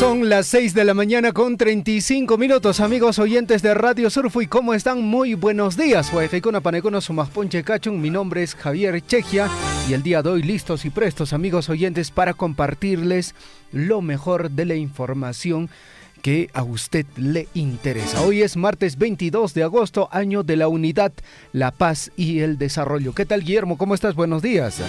Son las 6 de la mañana con 35 minutos, amigos oyentes de Radio Surfo. ¿Y cómo están? Muy buenos días. Mi nombre es Javier Chejia y el día de hoy listos y prestos, amigos oyentes, para compartirles lo mejor de la información que a usted le interesa. Hoy es martes 22 de agosto, año de la unidad, la paz y el desarrollo. ¿Qué tal, Guillermo? ¿Cómo estás? Buenos días.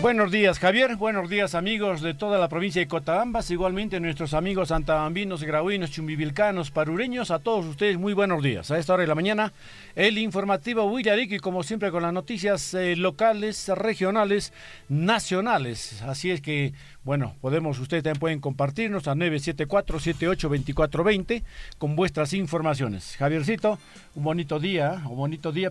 Buenos días, Javier. Buenos días, amigos de toda la provincia de Cotabambas. Igualmente nuestros amigos santabambinos, grauinos, chumbivilcanos, parureños. A todos ustedes, muy buenos días. A esta hora de la mañana, el informativo Huillarico, y como siempre con las noticias locales, regionales, nacionales. Así es que, bueno, ustedes también pueden compartirnos a 974-78-2420 con vuestras informaciones. Javiercito, un bonito día,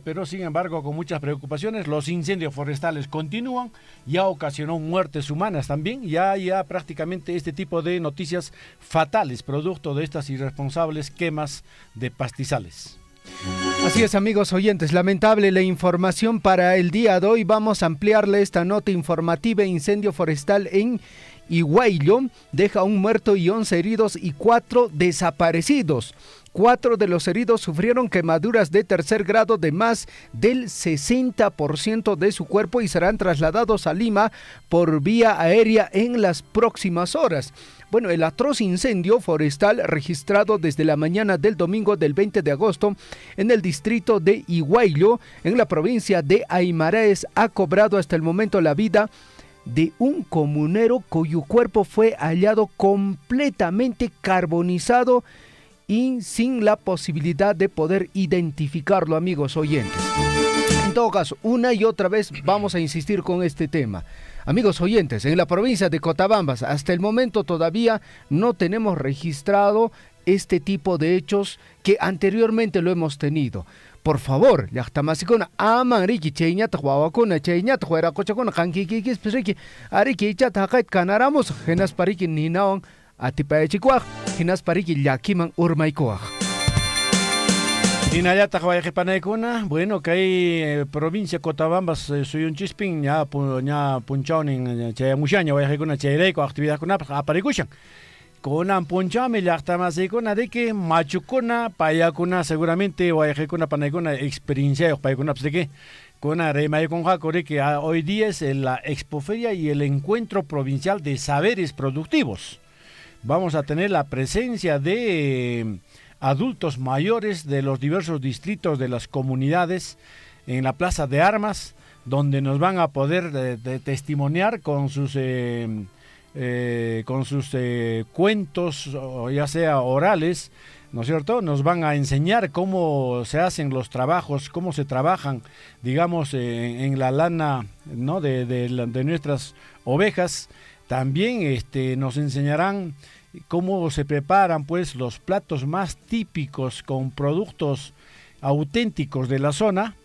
pero sin embargo con muchas preocupaciones. Los incendios forestales continúan, ya ocasionó muertes humanas también, ya prácticamente este tipo de noticias fatales, producto de estas irresponsables quemas de pastizales. Así es, amigos oyentes, lamentable la información para el día de hoy. Vamos a ampliarle esta nota informativa. Incendio forestal en Iguayllo deja un muerto y 11 heridos y 4 desaparecidos. 4 de los heridos sufrieron quemaduras de tercer grado de más del 60% de su cuerpo y serán trasladados a Lima por vía aérea en las próximas horas. Bueno, el atroz incendio forestal registrado desde la mañana del domingo del 20 de agosto en el distrito de Iguayllo, en la provincia de Aymaraes, ha cobrado hasta el momento la vida de un comunero cuyo cuerpo fue hallado completamente carbonizado y sin la posibilidad de poder identificarlo, amigos oyentes. En todo caso, una y otra vez vamos a insistir con este tema. Amigos oyentes, en la provincia de Cotabambas, hasta el momento todavía no tenemos registrado este tipo de hechos que anteriormente lo hemos tenido. Por favor, llaqtamasicuna aman riki chayñata wawakuna chayñata wayraquchakuna qankikikis riki ariki ichata haqayta kanaramos hinaspa riki ninawan atipayachikuwaq hinaspa riki llakiman urmaykuwaq. Hinallataq wayqipanaykuna, bueno, kay provincia Cotabambas suyunchispin ña punchawnin chayamushaña wayqikuna chayrayku actividadkunapas aparikushan. Kunan punchami llaqtamasikuna de que machukuna payakuna seguramente wayqikuna panaykuna experiencia paykunapas de que kuna remaykunqaku de que hoy día es la expoferia y el encuentro provincial de saberes productivos. Vamos a tener la presencia de adultos mayores de los diversos distritos de las comunidades en la Plaza de Armas, donde nos van a poder testimoniar con sus cuentos, ya sea orales, ¿no es cierto? Nos van a enseñar cómo se hacen los trabajos, cómo se trabajan, digamos, en la lana, ¿no? de nuestras ovejas. También nos enseñarán cómo se preparan pues los platos más típicos con productos auténticos de la zona,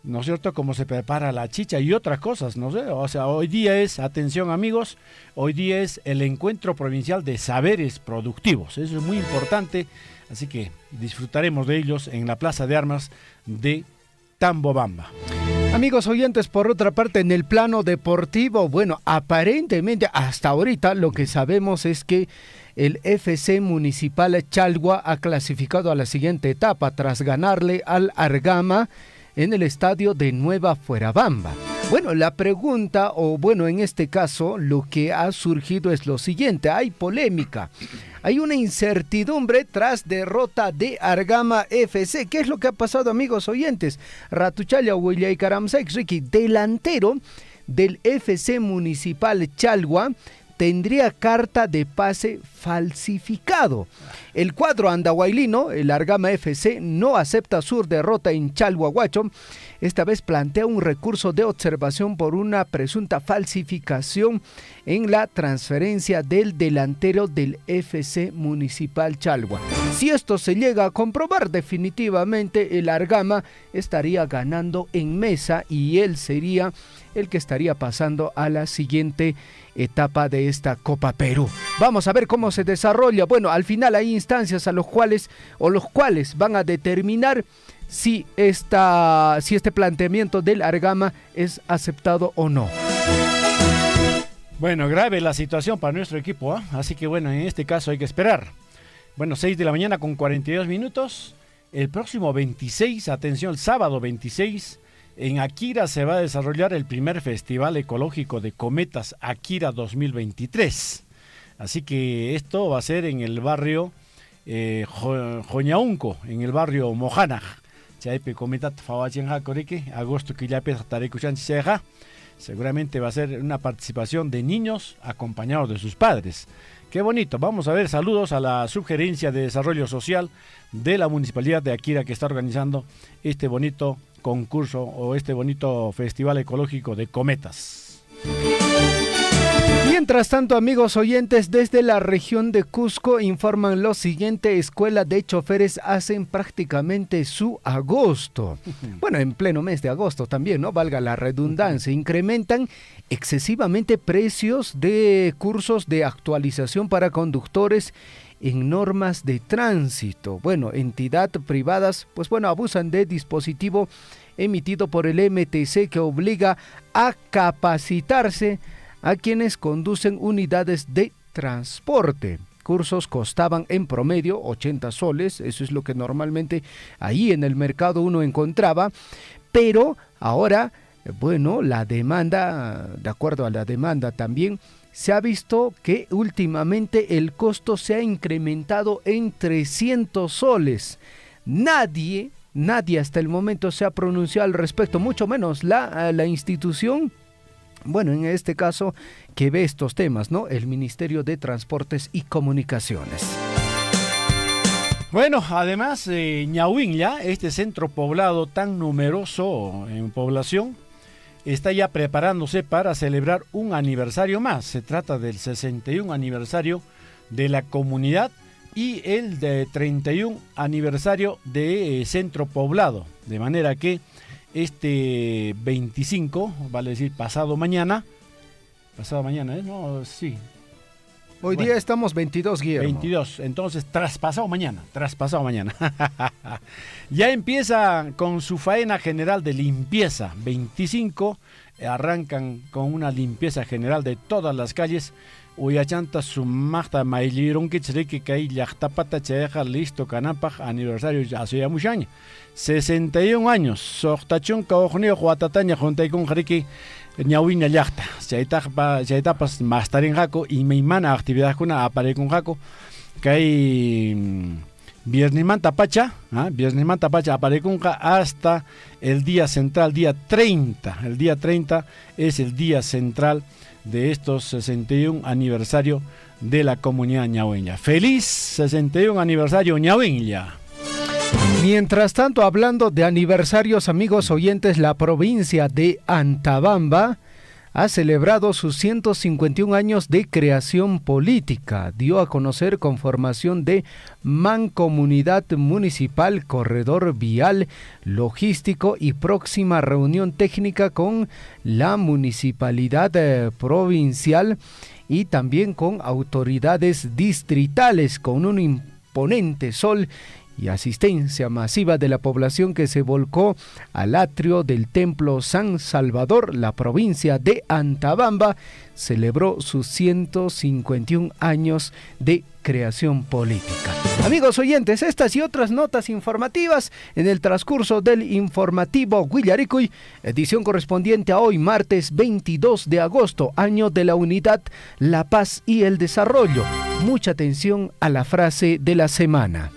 ¿no es cierto? Cómo se prepara la chicha y otras cosas, no sé. O sea, hoy día es, atención amigos, hoy día es el encuentro provincial de saberes productivos. Eso es muy importante, así que disfrutaremos de ellos en la Plaza de Armas de Tambobamba. Amigos oyentes, por otra parte, en el plano deportivo, bueno, aparentemente hasta ahorita lo que sabemos es que el FC Municipal Chalwa ha clasificado a la siguiente etapa tras ganarle al Argama en el estadio de Nueva Fuerabamba. Bueno, la pregunta, o bueno, en este caso, lo que ha surgido es lo siguiente: hay polémica, hay una incertidumbre tras derrota de Argama FC. ¿Qué es lo que ha pasado, amigos oyentes? Ratuchalla Huillay Karamsek Ricky, delantero del FC Municipal Chalwa, tendría carta de pase falsificado. El cuadro andahuaylino, el Argama FC, no acepta su derrota en Chalhuahuacho. Esta vez plantea un recurso de observación por una presunta falsificación en la transferencia del delantero del FC Municipal Chalwa. Si esto se llega a comprobar, definitivamente el Argama estaría ganando en mesa y él sería el que estaría pasando a la siguiente etapa de esta Copa Perú. Vamos a ver cómo se desarrolla. Bueno, al final hay instancias a los cuales van a determinar si este planteamiento del Argama es aceptado o no. Bueno, grave la situación para nuestro equipo, ¿eh? Así que bueno, en este caso hay que esperar. Bueno, 6 de la mañana con 42 minutos. El próximo 26, atención, el sábado 26, en Akira se va a desarrollar el primer Festival Ecológico de Cometas Akira 2023. Así que esto va a ser en el barrio Joñaunco, en el barrio Mojanaj. Chaipe Cometat Fawachenja Coreke, agosto que ya empieza a seguramente va a ser una participación de niños acompañados de sus padres. Qué bonito. Vamos a ver, saludos a la Subgerencia de Desarrollo Social de la Municipalidad de Akira que está organizando este bonito concurso o este bonito Festival Ecológico de Cometas. Mientras tanto, amigos oyentes, desde la región de Cusco informan lo siguiente: escuela de choferes hacen prácticamente su agosto. Bueno, en pleno mes de agosto también, ¿no? Valga la redundancia. Incrementan excesivamente precios de cursos de actualización para conductores en normas de tránsito. Bueno, entidades privadas, pues bueno, abusan de dispositivo emitido por el MTC que obliga a capacitarse a quienes conducen unidades de transporte. Cursos costaban en promedio 80 soles, eso es lo que normalmente ahí en el mercado uno encontraba, pero ahora, bueno, la demanda, de acuerdo a la demanda también, se ha visto que últimamente el costo se ha incrementado en 300 soles. Nadie hasta el momento se ha pronunciado al respecto, mucho menos la institución, bueno, en este caso, que ve estos temas, ¿no? El Ministerio de Transportes y Comunicaciones. Bueno, además, Ñauinlla, este centro poblado tan numeroso en población, está ya preparándose para celebrar un aniversario más. Se trata del 61 aniversario de la comunidad y el de 31 aniversario de centro poblado. De manera que este 25, vale decir pasado mañana, ¿eh? No, sí. Hoy día estamos 22, Guillermo. 22, entonces traspasado mañana. Ya empieza con su faena general de limpieza. 25, arrancan con una limpieza general de todas las calles. Uyachanta sumachta mailiron que tzriki kai llachtapata cheja listo canapaj aniversario hace muchos años. 61 años. Sochtachun kaojnio huatataña juntaikun jariki Ñauinlla llachta. Chaitapas mastarin jaco y meimana actividad kuna aparecun jaco. Kai Viernesmanta Pacha aparecun hasta el día central, día 30. El día 30 es el día central de estos 61 aniversario de la comunidad ñauinlla. ¡Feliz 61 aniversario Ñauinlla! Mientras tanto, hablando de aniversarios, amigos oyentes, la provincia de Antabamba ha celebrado sus 151 años de creación política. Dio a conocer conformación de Mancomunidad Municipal, Corredor Vial, Logístico y próxima reunión técnica con la Municipalidad Provincial y también con autoridades distritales, con un imponente sol y asistencia masiva de la población que se volcó al atrio del Templo San Salvador. La provincia de Antabamba celebró sus 151 años de creación política. Amigos oyentes, estas y otras notas informativas en el transcurso del informativo Guillaricuy, edición correspondiente a hoy, martes 22 de agosto, año de la unidad, la paz y el desarrollo. Mucha atención a la frase de la semana.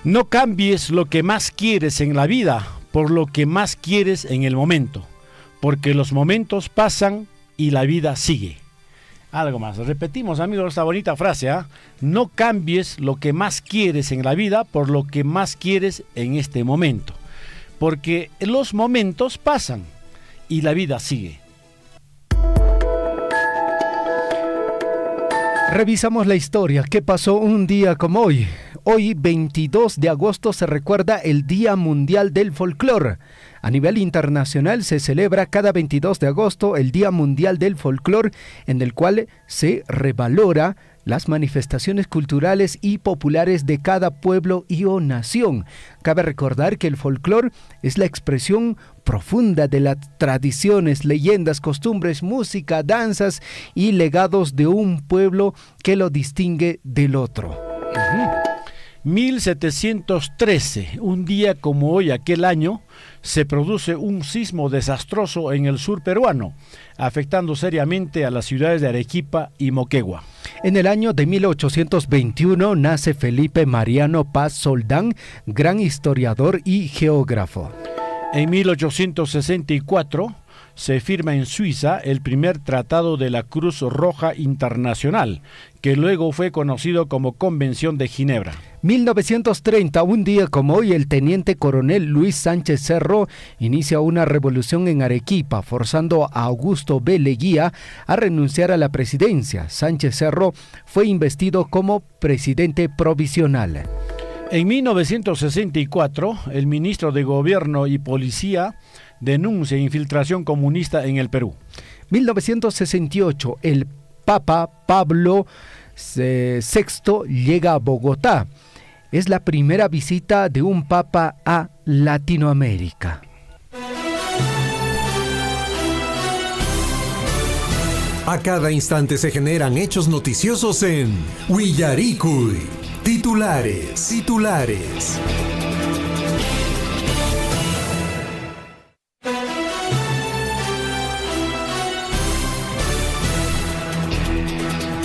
No cambies lo que más quieres en la vida por lo que más quieres en el momento, porque los momentos pasan y la vida sigue. Algo más, repetimos amigos esta bonita frase, ¿eh? No cambies lo que más quieres en la vida por lo que más quieres en este momento, porque los momentos pasan y la vida sigue. Revisamos la historia. ¿Qué pasó un día como hoy? Hoy, 22 de agosto, se recuerda el Día Mundial del Folclore. A nivel internacional se celebra cada 22 de agosto el Día Mundial del Folclore, en el cual se revalora las manifestaciones culturales y populares de cada pueblo y o nación. Cabe recordar que el folclore es la expresión profunda de las tradiciones, leyendas, costumbres, música, danzas y legados de un pueblo que lo distingue del otro. 1713, un día como hoy aquel año, se produce un sismo desastroso en el sur peruano, afectando seriamente a las ciudades de Arequipa y Moquegua. En el año de 1821 nace Felipe Mariano Paz Soldán, gran historiador y geógrafo. En 1864 se firma en Suiza el primer tratado de la Cruz Roja Internacional, que luego fue conocido como Convención de Ginebra. 1930, un día como hoy, el teniente coronel Luis Sánchez Cerro inicia una revolución en Arequipa, forzando a Augusto B. Leguía a renunciar a la presidencia. Sánchez Cerro fue investido como presidente provisional. En 1964, el ministro de Gobierno y Policía denuncia infiltración comunista en el Perú. 1968, el Papa Pablo VI llega a Bogotá. Es la primera visita de un papa a Latinoamérica. A cada instante se generan hechos noticiosos en Willaricui. Titulares.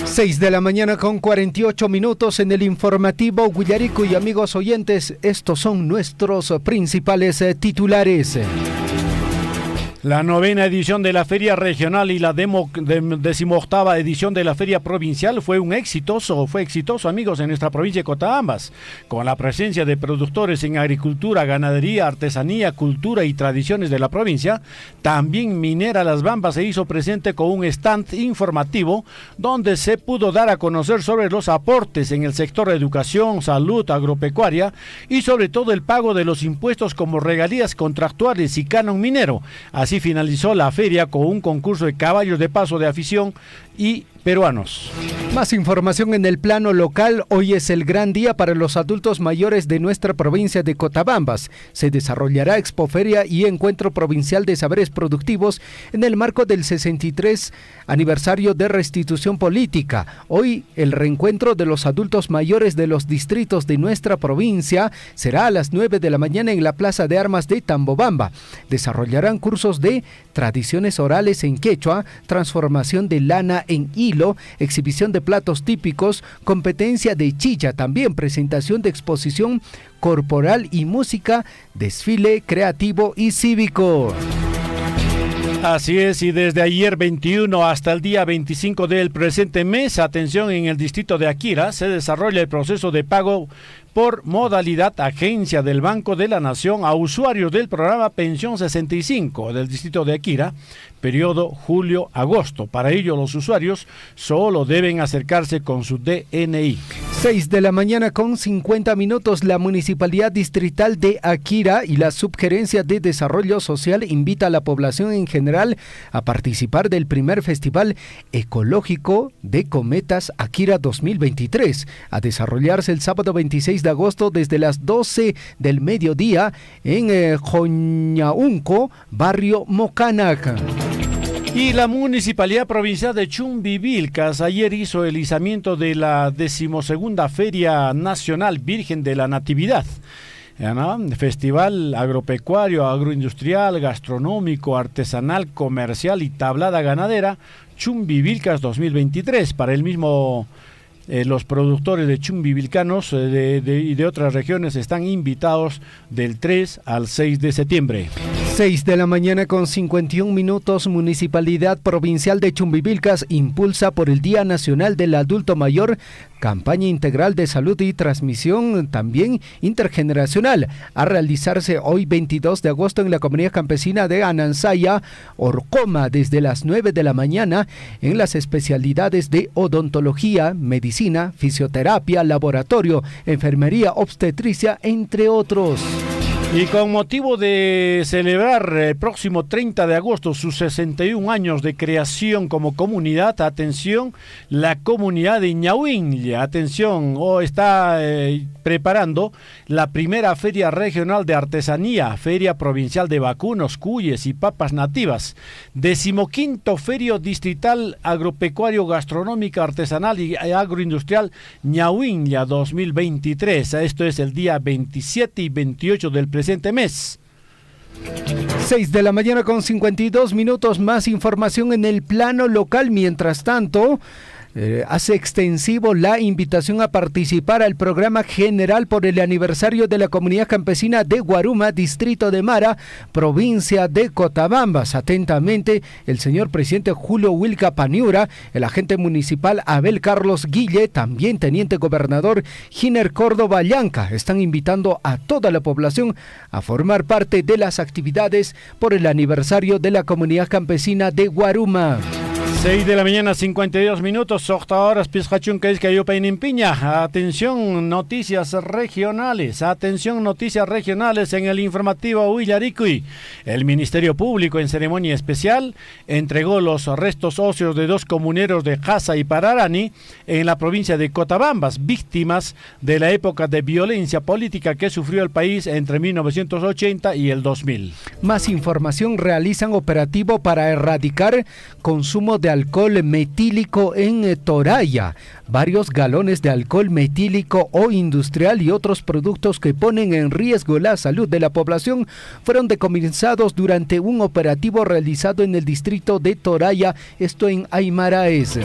6 de la mañana con 48 minutos en el informativo Willaricui. Y amigos oyentes, estos son nuestros principales titulares. La 9ª edición de la Feria Regional y la 18ª edición de la Feria Provincial fue exitoso, amigos, en nuestra provincia de Cotabambas, con la presencia de productores en agricultura, ganadería, artesanía, cultura y tradiciones de la provincia. También Minera Las Bambas se hizo presente con un stand informativo donde se pudo dar a conocer sobre los aportes en el sector de educación, salud, agropecuaria y sobre todo el pago de los impuestos como regalías contractuales y canon minero. Así finalizó la feria con un concurso de caballos de paso de afición y peruanos. Más información en el plano local. Hoy es el gran día para los adultos mayores de nuestra provincia de Cotabambas. Se desarrollará expoferia y encuentro provincial de saberes productivos en el marco del 63 aniversario de restitución política. Hoy el reencuentro de los adultos mayores de los distritos de nuestra provincia será a las 9 de la mañana en la Plaza de Armas de Tambobamba. Desarrollarán cursos de tradiciones orales en quechua, transformación de lana en hilo, exhibición de platos típicos, competencia de chilla, también presentación de exposición corporal y música, desfile creativo y cívico. Así es, y desde ayer 21 hasta el día 25 del presente mes, atención, en el distrito de Akira se desarrolla el proceso de pago por modalidad agencia del Banco de la Nación a usuarios del programa Pensión 65 del distrito de Akira, periodo julio-agosto. Para ello, los usuarios solo deben acercarse con su DNI. 6 de la mañana con 50 minutos, la Municipalidad Distrital de Akira y la Subgerencia de Desarrollo Social invita a la población en general a participar del primer Festival Ecológico de Cometas Akira 2023, a desarrollarse el sábado 26 de agosto desde las 12 del mediodía en Joñaunco, barrio Mocanac. Y la Municipalidad Provincial de Chumbivilcas ayer hizo el izamiento de la 12ª Feria Nacional Virgen de la Natividad. Festival agropecuario, agroindustrial, gastronómico, artesanal, comercial y tablada ganadera Chumbivilcas 2023. Para el mismo, los productores de chumbivilcanos y de otras regiones están invitados del 3 al 6 de septiembre. 6 de la mañana con 51 minutos, Municipalidad Provincial de Chumbivilcas impulsa por el Día Nacional del Adulto Mayor, campaña integral de salud y transmisión también intergeneracional, a realizarse hoy 22 de agosto en la comunidad campesina de Anansaya, Orcoma, desde las 9 de la mañana en las especialidades de odontología, medicina, fisioterapia, laboratorio, enfermería, obstetricia, entre otros. Y con motivo de celebrar el próximo 30 de agosto sus 61 años de creación como comunidad, atención, la comunidad de Ñauinlla, atención, está preparando la primera feria regional de artesanía, feria provincial de vacunos, cuyes y papas nativas, 15º Ferio Distrital Agropecuario Gastronómica Artesanal y Agroindustrial Ñauinlla 2023. Esto es el día 27 y 28 del presente mes. 6 de la mañana con 52 minutos, más información en el plano local. Mientras tanto, hace extensivo la invitación a participar al programa general por el aniversario de la comunidad campesina de Guaruma, distrito de Mara, provincia de Cotabambas. Atentamente, el señor presidente Julio Wilca Paniura, el agente municipal Abel Carlos Guille, también teniente gobernador Giner Córdoba Llanca, están invitando a toda la población a formar parte de las actividades por el aniversario de la comunidad campesina de Guaruma. 6 de la mañana, 52 minutos, 8 horas, Pizcachun, que es que yo en Piña. Atención, noticias regionales en el informativo Huillaricui. El Ministerio Público, en ceremonia especial, entregó los restos óseos de 2 comuneros de Jasa y Pararani en la provincia de Cotabambas, víctimas de la época de violencia política que sufrió el país entre 1980 y el 2000. Más información: realizan operativo para erradicar consumo de alcohol metílico en Toraya. Varios galones de alcohol metílico o industrial y otros productos que ponen en riesgo la salud de la población fueron decomisados durante un operativo realizado en el distrito de Toraya, esto en Aymaraes.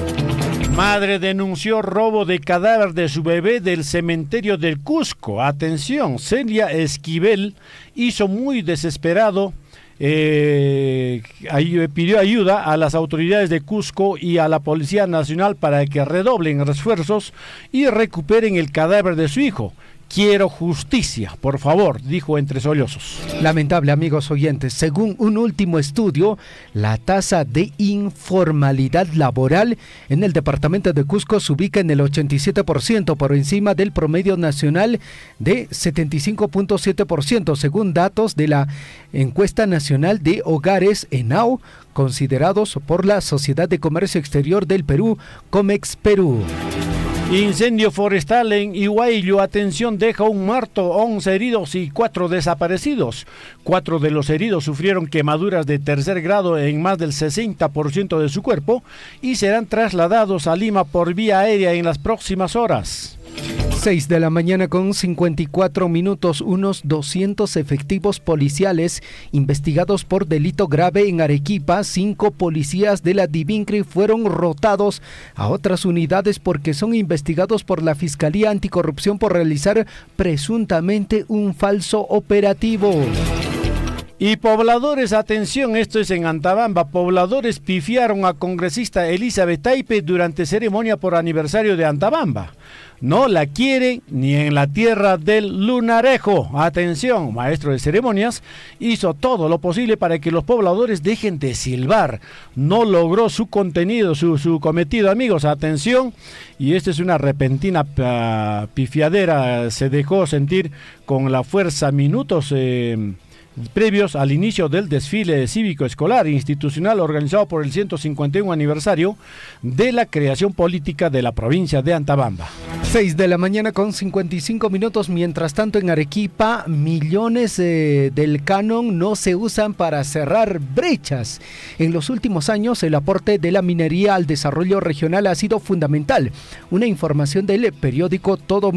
Madre denunció robo de cadáver de su bebé del cementerio del Cusco. Atención, Celia Esquivel hizo muy desesperado. Pidió ayuda a las autoridades de Cusco y a la Policía Nacional para que redoblen esfuerzos y recuperen el cadáver de su hijo. Quiero justicia, por favor, dijo entre sollozos. Lamentable, amigos oyentes. Según un último estudio, la tasa de informalidad laboral en el departamento de Cusco se ubica en el 87%, por encima del promedio nacional de 75.7%, según datos de la Encuesta Nacional de Hogares ENAO, considerados por la Sociedad de Comercio Exterior del Perú, Comex Perú. Incendio forestal en Ihuayllo, atención, deja un muerto, 11 heridos y 4 desaparecidos. 4 de los heridos sufrieron quemaduras de tercer grado en más del 60% de su cuerpo y serán trasladados a Lima por vía aérea en las próximas horas. 6 de la mañana con 54 minutos, unos 200 efectivos policiales investigados por delito grave en Arequipa. 5 policías de la Divincri fueron rotados a otras unidades porque son investigados por la Fiscalía Anticorrupción por realizar presuntamente un falso operativo. Y pobladores, atención, esto es en Antabamba, pobladores pifiaron a congresista Elizabeth Taipe durante ceremonia por aniversario de Antabamba. No la quieren ni en la tierra del Lunarejo. Atención, maestro de ceremonias hizo todo lo posible para que los pobladores dejen de silbar. No logró su contenido, su cometido, amigos. Atención, y esta es una repentina pifiadera. Se dejó sentir con la fuerza minutos previos al inicio del desfile cívico-escolar institucional organizado por el 151 aniversario de la creación política de la provincia de Antabamba. 6 de la mañana con 55 minutos. Mientras tanto, en Arequipa, millones del canon no se usan para cerrar brechas. En los últimos años, el aporte de la minería al desarrollo regional ha sido fundamental. Una información del periódico Todo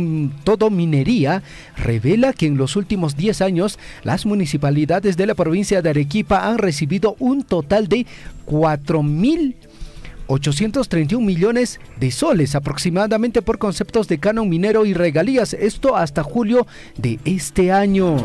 Minería revela que en los últimos 10 años, las municipalidades de la provincia de Arequipa han recibido un total de 4.831 millones de soles aproximadamente por conceptos de canon minero y regalías, esto hasta julio de este año.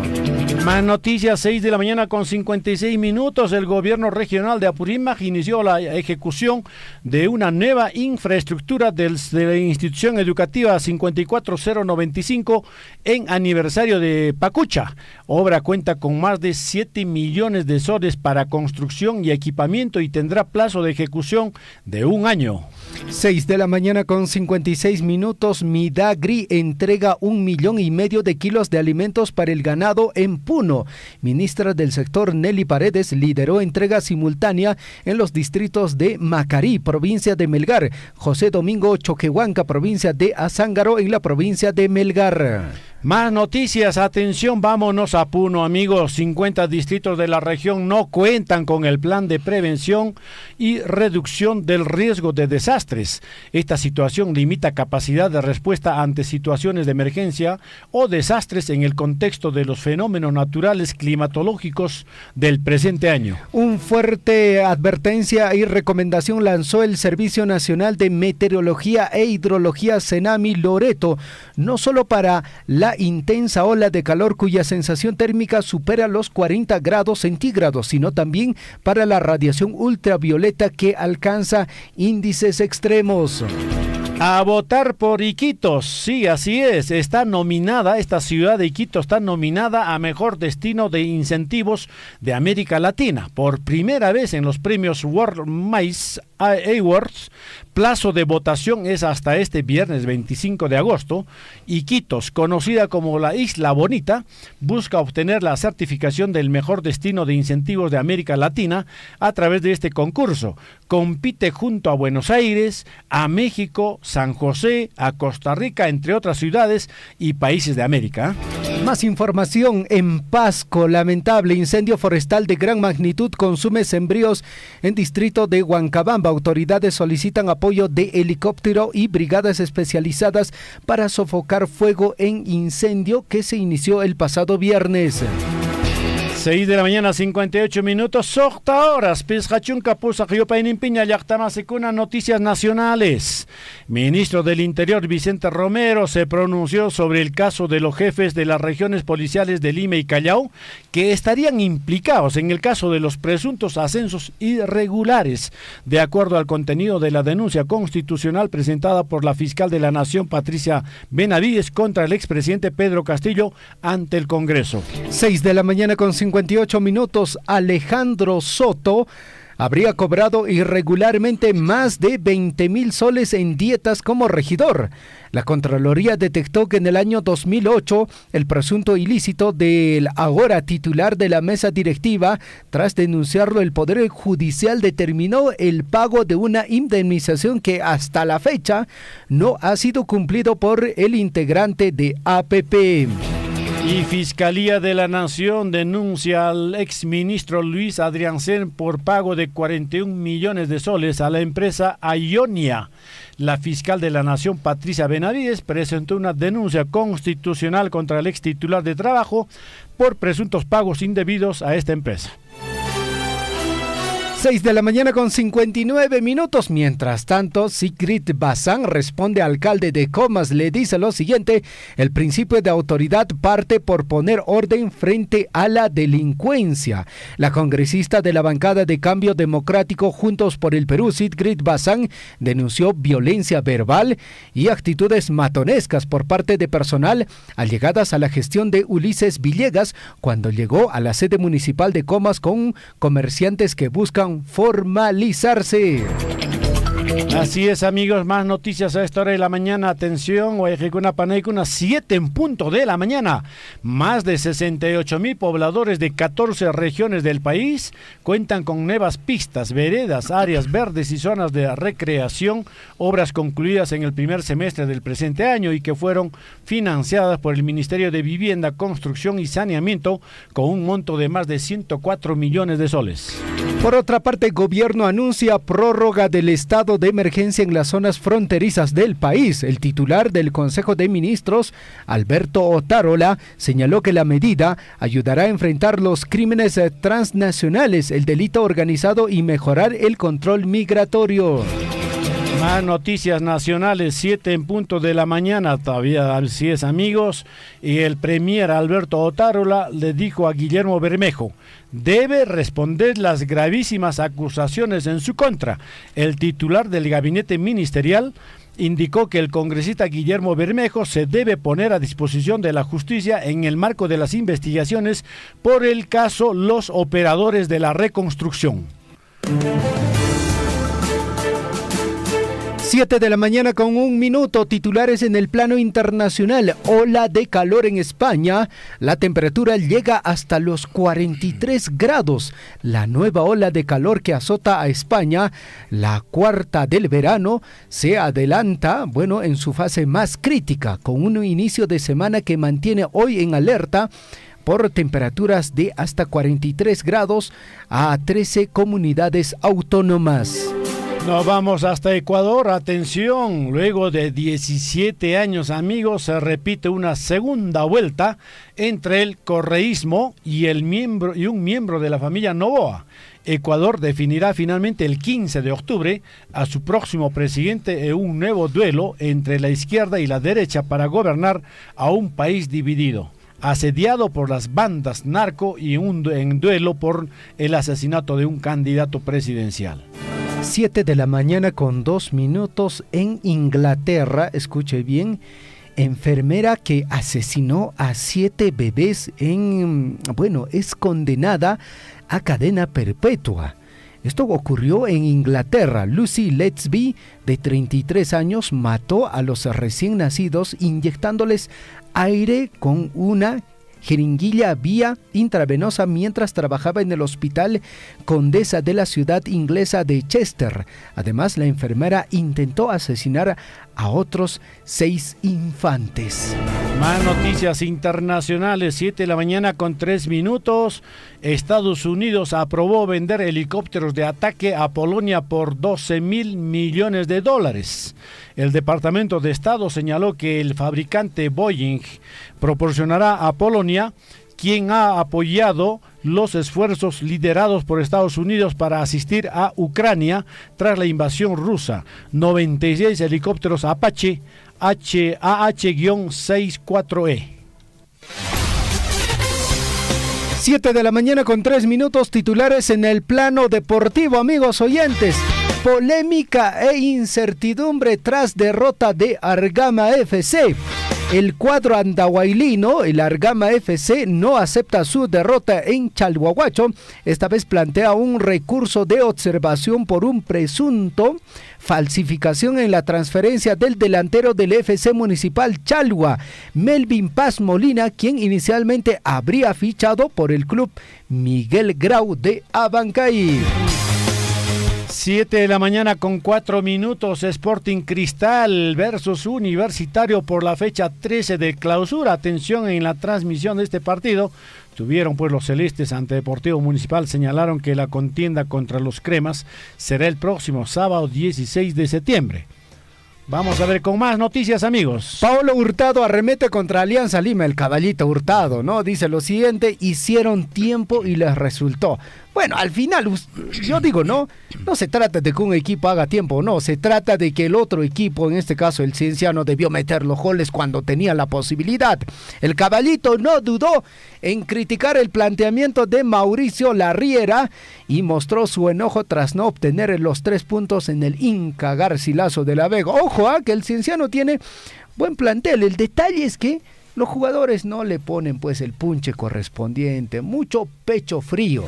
Más noticias, 6 de la mañana con 56 minutos. El gobierno regional de Apurímac inició la ejecución de una nueva infraestructura de la institución educativa 54095 en aniversario de Pacucha. Obra cuenta con más de 7 millones de soles para construcción y equipamiento y tendrá plazo de ejecución de un año. 6 de la mañana con 56 minutos, Midagri entrega 1,5 millones de kilos de alimentos para el ganado en Puno. Ministra del sector Nelly Paredes lideró entrega simultánea en los distritos de Macarí, provincia de Melgar, José Domingo Choquehuanca, provincia de Azángaro, en la provincia de Melgar. Más noticias, atención, vámonos a Puno, amigos. 50 distritos de la región no cuentan con el plan de prevención y reducción del riesgo de desastres. Esta situación limita capacidad de respuesta ante situaciones de emergencia o desastres en el contexto de los fenómenos naturales climatológicos del presente año. Un fuerte advertencia y recomendación lanzó el Servicio Nacional de Meteorología e Hidrología Senami Loreto, no solo para la intensa ola de calor cuya sensación térmica supera los 40 grados centígrados, sino también para la radiación ultravioleta que alcanza índices extremos. A votar por Iquitos, sí, así es, esta ciudad de Iquitos está nominada a Mejor Destino de Incentivos de América Latina, por primera vez en los premios World Mice Awards. Plazo de votación es hasta este viernes 25 de agosto. Iquitos, conocida como la Isla Bonita, busca obtener la certificación del Mejor Destino de Incentivos de América Latina a través de este concurso. Compite junto a Buenos Aires, a México, San José, a Costa Rica, entre otras ciudades y países de América. Más información en Pasco. Lamentable incendio forestal de gran magnitud consume sembríos en distrito de Huancabamba. Autoridades solicitan apoyo de helicóptero y brigadas especializadas para sofocar fuego en incendio que se inició el pasado viernes. 6 de la mañana, 58 minutos, socta horas, Pizcachunca, Pusa, Riopainin, Piña, Yachtamasecuna, noticias nacionales. Ministro del Interior, Vicente Romero, se pronunció sobre el caso de los jefes de las regiones policiales de Lima y Callao, que estarían implicados en el caso de los presuntos ascensos irregulares, de acuerdo al contenido de la denuncia constitucional presentada por la fiscal de la Nación, Patricia Benavides, contra el expresidente Pedro Castillo ante el Congreso. 6 de la mañana con 58 minutos, Alejandro Soto habría cobrado irregularmente más de 20,000 soles en dietas como regidor. La Contraloría detectó que en el año 2008 el presunto ilícito del ahora titular de la mesa directiva, tras denunciarlo, el Poder Judicial determinó el pago de una indemnización que hasta la fecha no ha sido cumplido por el integrante de APP. Y Fiscalía de la Nación denuncia al exministro Luis Adriansen por pago de 41 millones de soles a la empresa Ionia. La fiscal de la Nación, Patricia Benavides, presentó una denuncia constitucional contra el ex titular de Trabajo por presuntos pagos indebidos a esta empresa. 6 de la mañana con 59 minutos. Mientras tanto, Sigrid Bazán responde al alcalde de Comas, le dice lo siguiente: el principio de autoridad parte por poner orden frente a la delincuencia. La congresista de la bancada de Cambio Democrático Juntos por el Perú, Sigrid Bazán, denunció violencia verbal y actitudes matonescas por parte de personal allegadas a la gestión de Ulises Villegas cuando llegó a la sede municipal de Comas con comerciantes que buscan formalizarse. Así es, amigos, más noticias a esta hora de la mañana. Atención, Guayajicuna Panaicuna, 7 en punto de la mañana. Más de 68,000 pobladores de 14 regiones del país cuentan con nuevas pistas, veredas, áreas verdes y zonas de recreación, obras concluidas en el primer semestre del presente año y que fueron financiadas por el Ministerio de Vivienda, Construcción y Saneamiento con un monto de más de 104 millones de soles. Por otra parte, el gobierno anuncia prórroga del estado de emergencia en las zonas fronterizas del país. El titular del Consejo de Ministros, Alberto Otárola, señaló que la medida ayudará a enfrentar los crímenes transnacionales, el delito organizado y mejorar el control migratorio. Más noticias nacionales, 7 en punto de la mañana, todavía así es, amigos, y el premier Alberto Otárola le dijo a Guillermo Bermejo: debe responder las gravísimas acusaciones en su contra. El titular del gabinete ministerial indicó que el congresista Guillermo Bermejo se debe poner a disposición de la justicia en el marco de las investigaciones por el caso Los Operadores de la Reconstrucción. 7 de la mañana con 1 minuto, titulares en el plano internacional. Ola de calor en España, la temperatura llega hasta los 43 grados. La nueva ola de calor que azota a España, la cuarta del verano, se adelanta, en su fase más crítica, con un inicio de semana que mantiene hoy en alerta por temperaturas de hasta 43 grados a 13 comunidades autónomas. Nos vamos hasta Ecuador. Atención, luego de 17 años, amigos, se repite una segunda vuelta entre el correísmo y un miembro de la familia Noboa. Ecuador definirá finalmente el 15 de octubre a su próximo presidente en un nuevo duelo entre la izquierda y la derecha para gobernar a un país dividido, asediado por las bandas narco y en duelo por el asesinato de un candidato presidencial. 7 de la mañana con 2 minutos en Inglaterra, escuche bien, enfermera que asesinó a 7 bebés es condenada a cadena perpetua. Esto ocurrió en Inglaterra. Lucy Lettsby, de 33 años, mató a los recién nacidos inyectándoles aire con una jeringuilla vía intravenosa mientras trabajaba en el hospital Condesa de la ciudad inglesa de Chester. Además, la enfermera intentó asesinar a otros 6 infantes. Más noticias internacionales, 7 de la mañana con 3 minutos. Estados Unidos aprobó vender helicópteros de ataque a Polonia por $12,000 millones. El Departamento de Estado señaló que el fabricante Boeing proporcionará a Polonia, quien ha apoyado los esfuerzos liderados por Estados Unidos para asistir a Ucrania tras la invasión rusa, 96 helicópteros Apache AH-64E. 7 de la mañana con 3 minutos, titulares en el plano deportivo, amigos oyentes. Polémica e incertidumbre tras derrota de Argama FC. El cuadro andahuaylino, el Argama FC, no acepta su derrota en Chalhuahuacho. Esta vez plantea un recurso de observación por un presunto falsificación en la transferencia del delantero del FC Municipal Chalhua, Melvin Paz Molina, quien inicialmente habría fichado por el club Miguel Grau de Abancay. 7 de la mañana con 4 minutos, Sporting Cristal versus Universitario por la fecha 13 de clausura. Atención en la transmisión de este partido. Tuvieron los celestes ante Deportivo Municipal, señalaron que la contienda contra los cremas será el próximo sábado 16 de septiembre. Vamos a ver con más noticias, amigos. Paolo Hurtado arremete contra Alianza Lima, el caballito Hurtado, ¿no? Dice lo siguiente: hicieron tiempo y les resultó. Bueno, al final, yo digo, no se trata de que un equipo haga tiempo, no, se trata de que el otro equipo, en este caso el Cienciano, debió meter los goles cuando tenía la posibilidad. El caballito no dudó en criticar el planteamiento de Mauricio Larriera y mostró su enojo tras no obtener los 3 puntos en el Inca Garcilaso de la Vega. Ojo, que el Cienciano tiene buen plantel. El detalle es que los jugadores no le ponen el punche correspondiente, mucho pecho frío.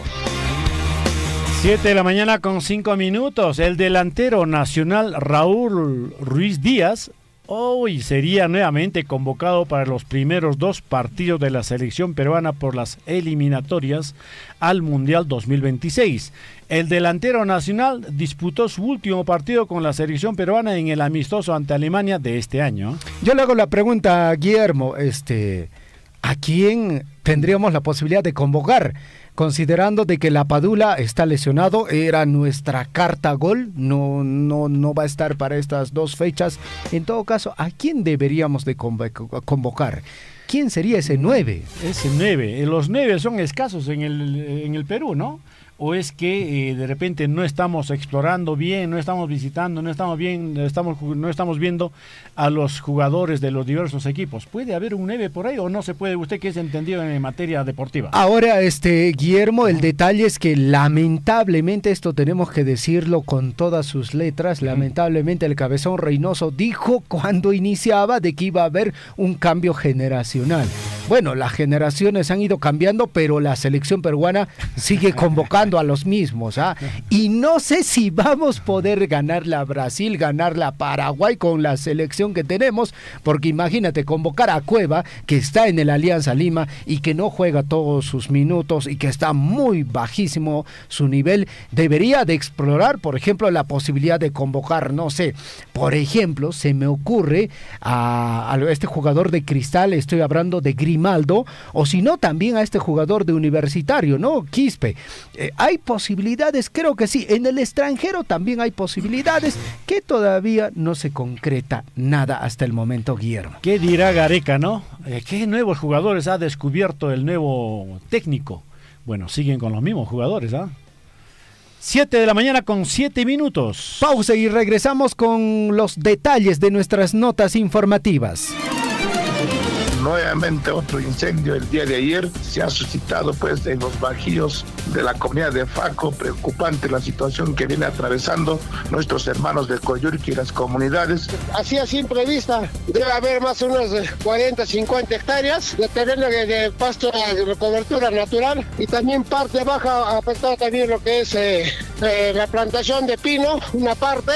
7 de la mañana con 5 minutos. El delantero nacional Raúl Ruiz Díaz hoy sería nuevamente convocado para los primeros 2 partidos de la selección peruana por las eliminatorias al Mundial 2026. El delantero nacional disputó su último partido con la selección peruana en el amistoso ante Alemania de este año. Yo le hago la pregunta a Guillermo, ¿a quién tendríamos la posibilidad de convocar? Considerando de que la Padula está lesionado, era nuestra carta gol, no va a estar para estas 2 fechas. En todo caso, ¿a quién deberíamos de convocar? ¿Quién sería ese 9? Ese 9, los 9 son escasos en el Perú, ¿no? ¿O es que de repente no estamos explorando bien, no estamos visitando, no estamos viendo a los jugadores de los diversos equipos? ¿Puede haber un 9 por ahí o no se puede? ¿Usted que es entendido en materia deportiva? Ahora, Guillermo, el detalle es que lamentablemente, esto tenemos que decirlo con todas sus letras, lamentablemente el Cabezón Reynoso dijo cuando iniciaba de que iba a haber un cambio generacional. Bueno, las generaciones han ido cambiando, pero la selección peruana sigue convocando enfrentando a los mismos, ¿ah? Y no sé si vamos a poder ganarla a Brasil, ganarla a Paraguay con la selección que tenemos, porque imagínate convocar a Cueva, que está en el Alianza Lima y que no juega todos sus minutos y que está muy bajísimo su nivel. Debería de explorar, por ejemplo, la posibilidad de convocar, no sé, por ejemplo, se me ocurre a este jugador de Cristal, estoy hablando de Grimaldo, o si no, también a este jugador de Universitario, ¿no? Quispe. Hay posibilidades, creo que sí. En el extranjero también hay posibilidades que todavía no se concreta nada hasta el momento, Guillermo. ¿Qué dirá Gareca, no? ¿Qué nuevos jugadores ha descubierto el nuevo técnico? Bueno, siguen con los mismos jugadores, ¿ah? 7 de la mañana con 7 minutos. Pausa y regresamos con los detalles de nuestras notas informativas. Nuevamente otro incendio el día de ayer se ha suscitado pues en los bajíos de la comunidad de Faco. Preocupante la situación que viene atravesando nuestros hermanos de Coyurqui y las comunidades. Así a simple vista debe haber más o menos 40, 50 hectáreas de terreno de pasto de cobertura natural, y también parte baja afectada también lo que es la plantación de pino, una parte.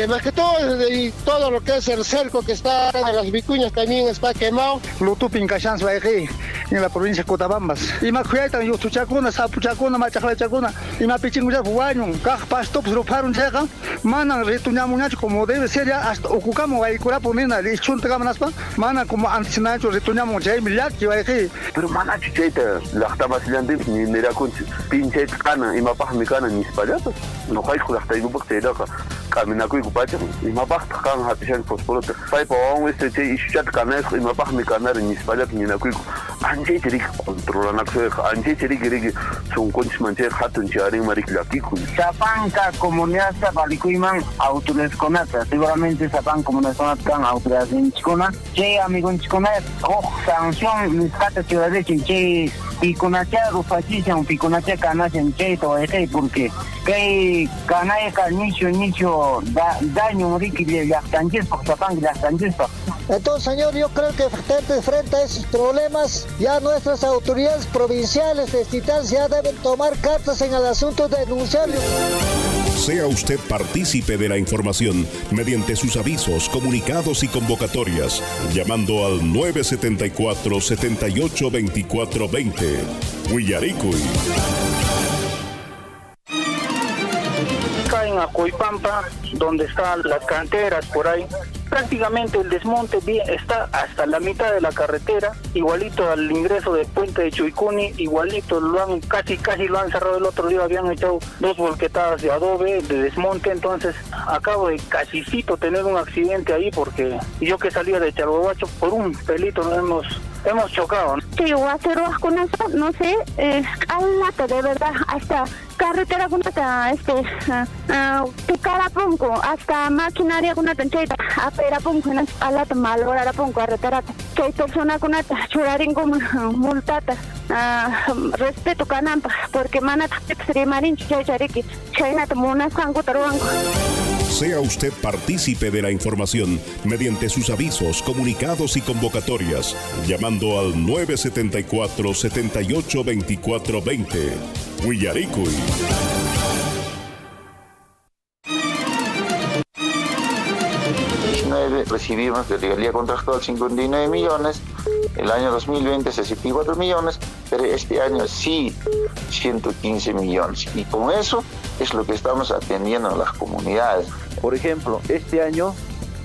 Más que todo, y todo lo que es el cerco que está en las vicuñas también está quemado. Lutupin Cachans Baeji, en la provincia de Cotabambas. Y más cuesta, yo tu chacuna, sapu chacuna, machacla chacuna, y más pichinguya fuaño, caj pasto, pues lo paron checa, manan retuñamos nacho como debe ser ya, hasta ocupamos ahí cura ponena, de chunta camanaspa, mana como antes nacho retuñamos ya, milak, que Baeji. Pero mana chicheta, la estaba silando, ni mira con pinche cana, y mapaj mi cana, ni espallatos, no hay con hasta igual que te camina con igual, y mapaj kan hatishan fosforote. Pai pawang este che ishat kanas, y mapaj mi cana, ni espallat ni na kuiku. Anje chiri controla na kuek, anje chiri giri son conch manche hatun chari marik lakiku. Sapanca comunidad sabalikuiman autores conata, seguramente sapan comunidad kan autores en chicona. Che amigo en chicona, sanción mis cata ciudad de che piconacha rufachicha un piconacha canas en che to porque que canaya nicho daño moriqui de las canjes por sapan las canjes. Entonces, señor, yo creo que frente a esos problemas, ya nuestras autoridades provinciales de Titán ya deben tomar cartas en el asunto de denunciarlo. Sea usted partícipe de la información mediante sus avisos, comunicados y convocatorias, llamando al 974-782420. Huillaricuy. En Acoipampa, donde están las canteras por ahí, prácticamente el desmonte está hasta la mitad de la carretera, igualito al ingreso del puente de Chuicuni, igualito lo han casi lo han cerrado el otro día, habían echado 2 volquetadas de adobe de desmonte. Entonces acabo de casicito tener un accidente ahí, porque yo que salía de Charbobacho por un pelito nos hemos chocado. Sí, voy a hacer con eso, no sé, alata de verdad, hasta carretera con Tucarapunco, hasta maquinaria con tancheta, aperapunco, alata malora punco, carretera, que hay persona con churarín como multata, respeto canampa, porque manata sería marín chayariki, chaynata mona sango taruango. Sea usted partícipe de la información mediante sus avisos, comunicados y convocatorias, llamando al 974-782420. Huillaricuy. Recibimos de regalía contractual 59 millones, el año 2020 64 millones, pero este año sí 115 millones, y con eso es lo que estamos atendiendo a las comunidades. Por ejemplo, este año,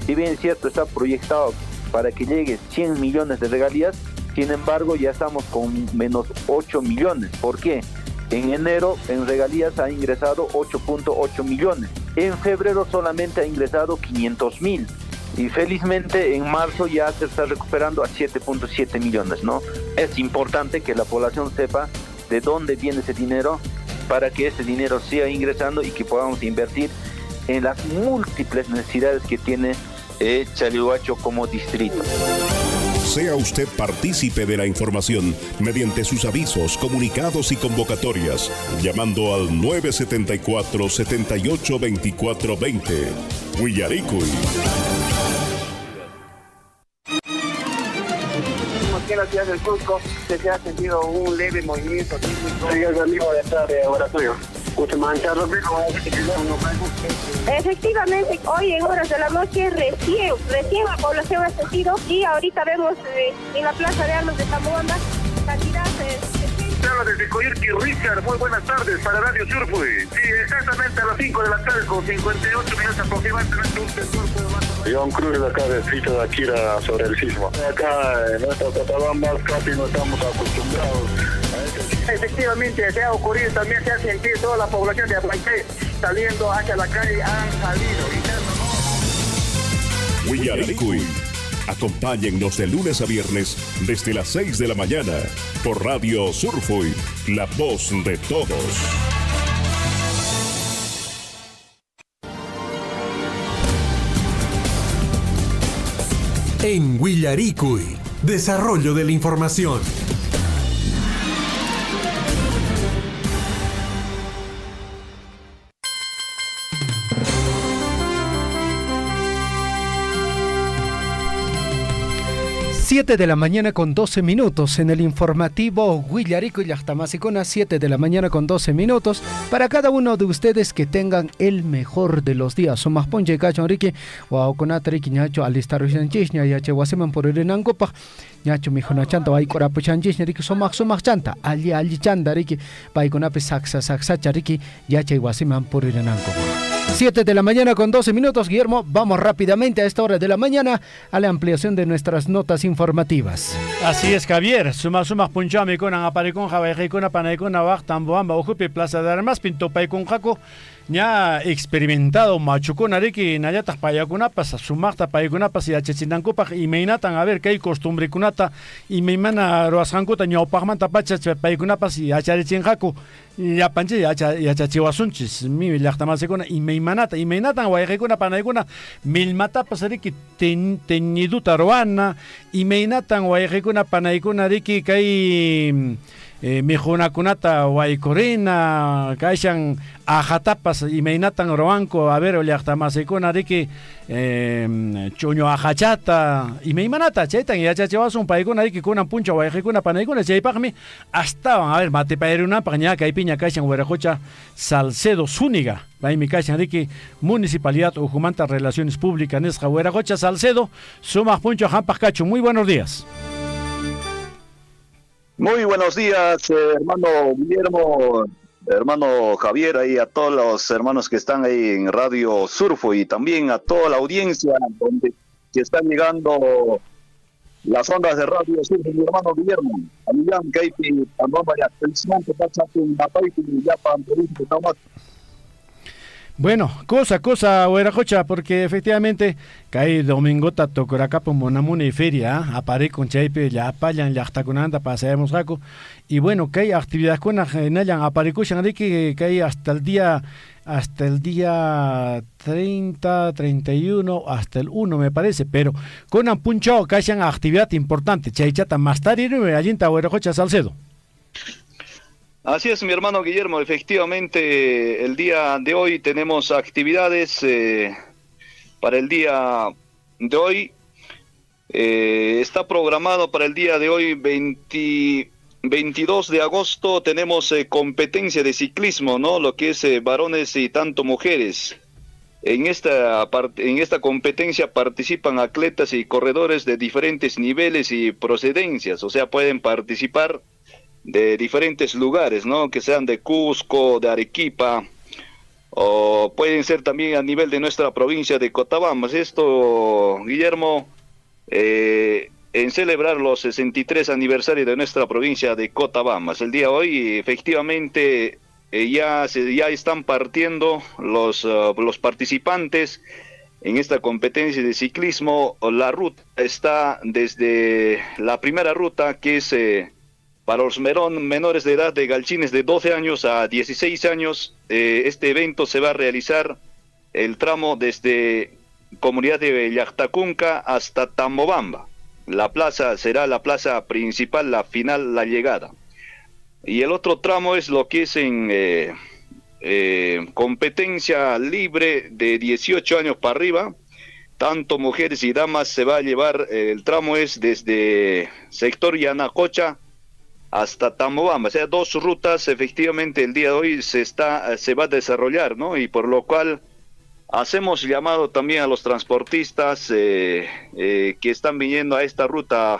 si bien es cierto, está proyectado para que llegue 100 millones de regalías, sin embargo ya estamos con menos 8 millones. ¿Por qué? En enero en regalías ha ingresado 8.8 millones, en febrero solamente ha ingresado 500.000. Y felizmente en marzo ya se está recuperando a 7.7 millones, ¿no? Es importante que la población sepa de dónde viene ese dinero para que ese dinero siga ingresando y que podamos invertir en las múltiples necesidades que tiene Chalhuacho como distrito. Sea usted partícipe de la información mediante sus avisos, comunicados y convocatorias, llamando al 974-782420. Huillaricuy. Aquí en la ciudad del Cusco se ha sentido un leve movimiento sísmico. Sí, es el mismo de estar de laboratorio. Efectivamente, hoy en horas de la noche recién la población ha sentido y ahorita vemos en la Plaza de Armas de Tamuanda cantidad Desde Coyurqui, Richard, muy buenas tardes para Radio Surfui. Sí, exactamente a las 5 de la tarde, con 58 minutos aproximadamente, un sensor de John Cruz, de acá de Fito de Akira, sobre el sismo. Acá en nuestra Cotabamba casi no estamos acostumbrados a este. Efectivamente, se ha ocurrido, también se ha sentido toda la población de Abancay saliendo hacia la calle, han salido. Huillaricui. Acompáñennos de lunes a viernes desde las 6 de la mañana por Radio Surfui, la voz de todos. En Huillaricui, desarrollo de la información. Siete de la mañana con 12 minutos en el informativo Huillaricui y Llactamasicona, 7 de la mañana con 12 minutos. Para cada uno de ustedes que tengan el mejor de los días. Somos ponche cacho Enrique, o conatri ñacho alistar chanchishña ya che waseman por el nancopa. Ñacho mijona chanta vai corapo chanchishña Ricky somak chanta ali chanda Ricky vai conape saksa Ricky ya che waseman por el nancopa. 7 de la mañana con 12 minutos, Guillermo. Vamos rápidamente a esta hora de la mañana a la ampliación de nuestras notas informativas. Así es, Javier. Sumas punchami con aparicon jabaje con apanaicon abajo tamboamba ocupe Plaza de Armas pinto pay con jaco. Ya experimentado machucón ariki nayatas payacunapas sumacta payacunapas y achechinancopa y meinatan a ver que hay costumbre cunata y meimana roasjancuta ñaupagmanta pachas payacunapas y acharechinjaco ya panche y achachiwasunchis mi llactamasecona y meinatan guayajecuna panaicuna milmatapas ariki teñiduta roana y meinatan guayajecuna panaicuna ariki kay mijunakunata waykurina kayshan ajatapas y meinatan roanco a ver llaqtamasikuna riki chuño ajachata y meimanata chaytan yachachiwasun paykuna riki kunan puncha wayqikuna panaykuna chaypaqmi astawan a ver matipayrinanpaq ña kaypiña kayshan Wiraqucha Salcedo Zúñiga paymi kayshan riki Municipalidad Ujumanta Relaciones Públicas nisqa Wiraqucha Salcedo sumaq puncho hampaq kachun. Muy buenos días. Muy buenos días, hermano Guillermo, hermano Javier, ahí a todos los hermanos que están ahí en Radio Surfo y también a toda la audiencia donde que están llegando las ondas de Radio Surfo, mi hermano Guillermo. Bueno, cosa, Wiraqucha, porque efectivamente cae domingota tocoracapo monamuna y feria, apare con chaipe, ya apayan, ya hasta con anda, pasemos raco, y bueno, que hay actividades con nayan aparecushan que hay hasta el día 30, 31, hasta el 1 me parece, pero con un punchao que hayan actividad importante, chaichata más tarde, allí en Wiraqucha Salcedo. Así es, mi hermano Guillermo, efectivamente el día de hoy tenemos actividades para el día de hoy. Está programado para el día de hoy 22 de agosto, tenemos competencia de ciclismo, ¿no? Lo que es varones y tanto mujeres. En esta competencia participan atletas y corredores de diferentes niveles y procedencias, o sea, pueden participar de diferentes lugares, ¿no? Que sean de Cusco, de Arequipa, o pueden ser también a nivel de nuestra provincia de Cotabamba. Esto, Guillermo, en celebrar los 63 aniversarios de nuestra provincia de Cotabamba. El día de hoy, efectivamente, ya están partiendo los participantes en esta competencia de ciclismo. La ruta está desde la primera ruta, que es para los menores de edad de Galchines de 12 años a 16 años. Este evento se va a realizar el tramo desde comunidad de Llactacunca hasta Tambobamba. La plaza será la plaza principal, la final, la llegada. Y el otro tramo es lo que es en competencia libre de 18 años para arriba. Tanto mujeres y damas se va a llevar, el tramo es desde sector Yanacocha hasta Tamobamba. O sea, 2 rutas efectivamente el día de hoy se va a desarrollar, ¿no? Y por lo cual hacemos llamado también a los transportistas que están viniendo a esta ruta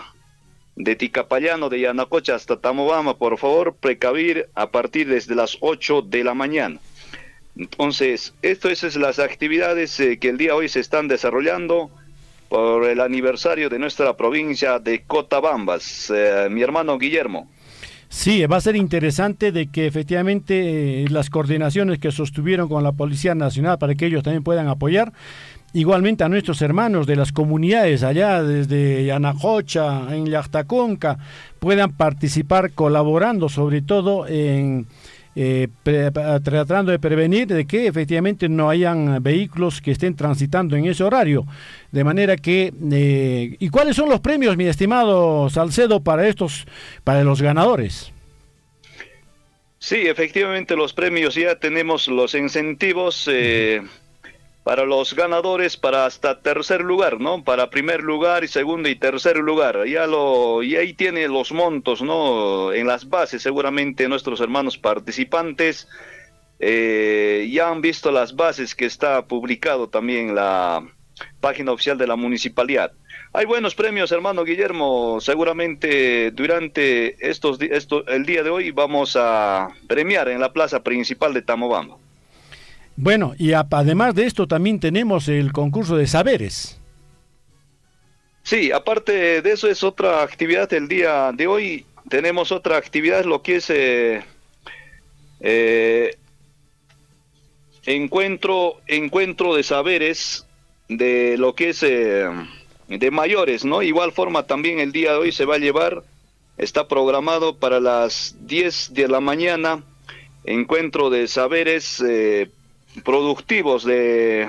de Ticapayano, de Yanacocha hasta Tamobamba, por favor, precavir a partir desde las 8 de la mañana. Entonces, estas son las actividades que el día de hoy se están desarrollando por el aniversario de nuestra provincia de Cotabambas. Mi hermano Guillermo. Sí, va a ser interesante de que efectivamente las coordinaciones que sostuvieron con la Policía Nacional para que ellos también puedan apoyar, igualmente a nuestros hermanos de las comunidades allá desde Yanacocha, en Llactaconca, puedan participar colaborando sobre todo en tratando de prevenir de que efectivamente no hayan vehículos que estén transitando en ese horario, de manera que ¿y cuáles son los premios, mi estimado Salcedo, para los ganadores? Sí, efectivamente los premios, ya tenemos los incentivos para los ganadores para hasta tercer lugar, ¿no? Para primer lugar y segundo y tercer lugar. Y ahí tiene los montos, ¿no? En las bases seguramente nuestros hermanos participantes ya han visto las bases que está publicado también en la página oficial de la municipalidad. Hay buenos premios, hermano Guillermo. Seguramente durante el día de hoy vamos a premiar en la plaza principal de Tamobamba. Bueno, y además de esto también tenemos el concurso de saberes. Sí, aparte de eso es otra actividad el día de hoy. Tenemos otra actividad, lo que es encuentro de saberes de lo que es de mayores, ¿no? Igual forma también el día de hoy se va a llevar, está programado para las 10 de la mañana, encuentro de saberes productivos de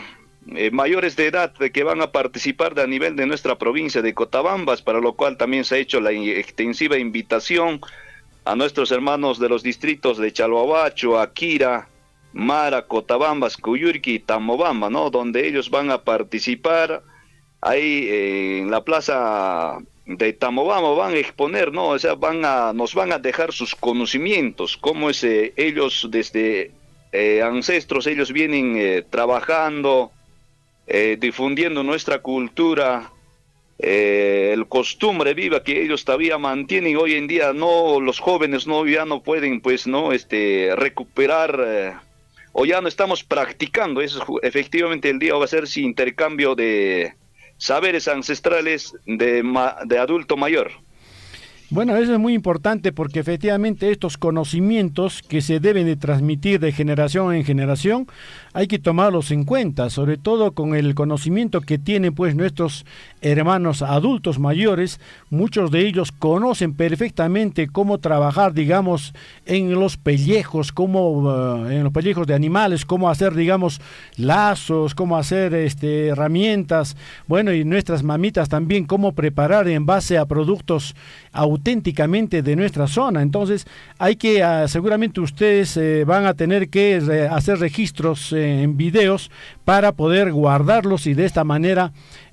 mayores de edad que van a participar a nivel de nuestra provincia de Cotabambas, para lo cual también se ha hecho la extensiva invitación a nuestros hermanos de los distritos de Chalhuahuacho, Akira, Mara, Cotabambas, Cuyurqui y Tamobamba, ¿no? Donde ellos van a participar ahí en la plaza de Tamobamba, van a exponer, ¿no? O sea, nos van a dejar sus conocimientos, cómo es ellos desde ancestros, ellos vienen trabajando, difundiendo nuestra cultura, el costumbre viva que ellos todavía mantienen. Hoy en día no, los jóvenes ya no pueden pues no recuperar o ya no estamos practicando eso. Efectivamente el día va a ser sin intercambio de saberes ancestrales de adulto mayor. Bueno, eso es muy importante porque efectivamente estos conocimientos que se deben de transmitir de generación en generación hay que tomarlos en cuenta, sobre todo con el conocimiento que tienen pues nuestros hermanos adultos mayores. Muchos de ellos conocen perfectamente cómo trabajar, digamos, en los pellejos, en los pellejos de animales, cómo hacer, digamos, lazos, cómo hacer herramientas. Bueno, y nuestras mamitas también cómo preparar en base a productos auténticamente de nuestra zona. Entonces hay que, seguramente ustedes van a tener que hacer registros en videos para poder guardarlos y de esta manera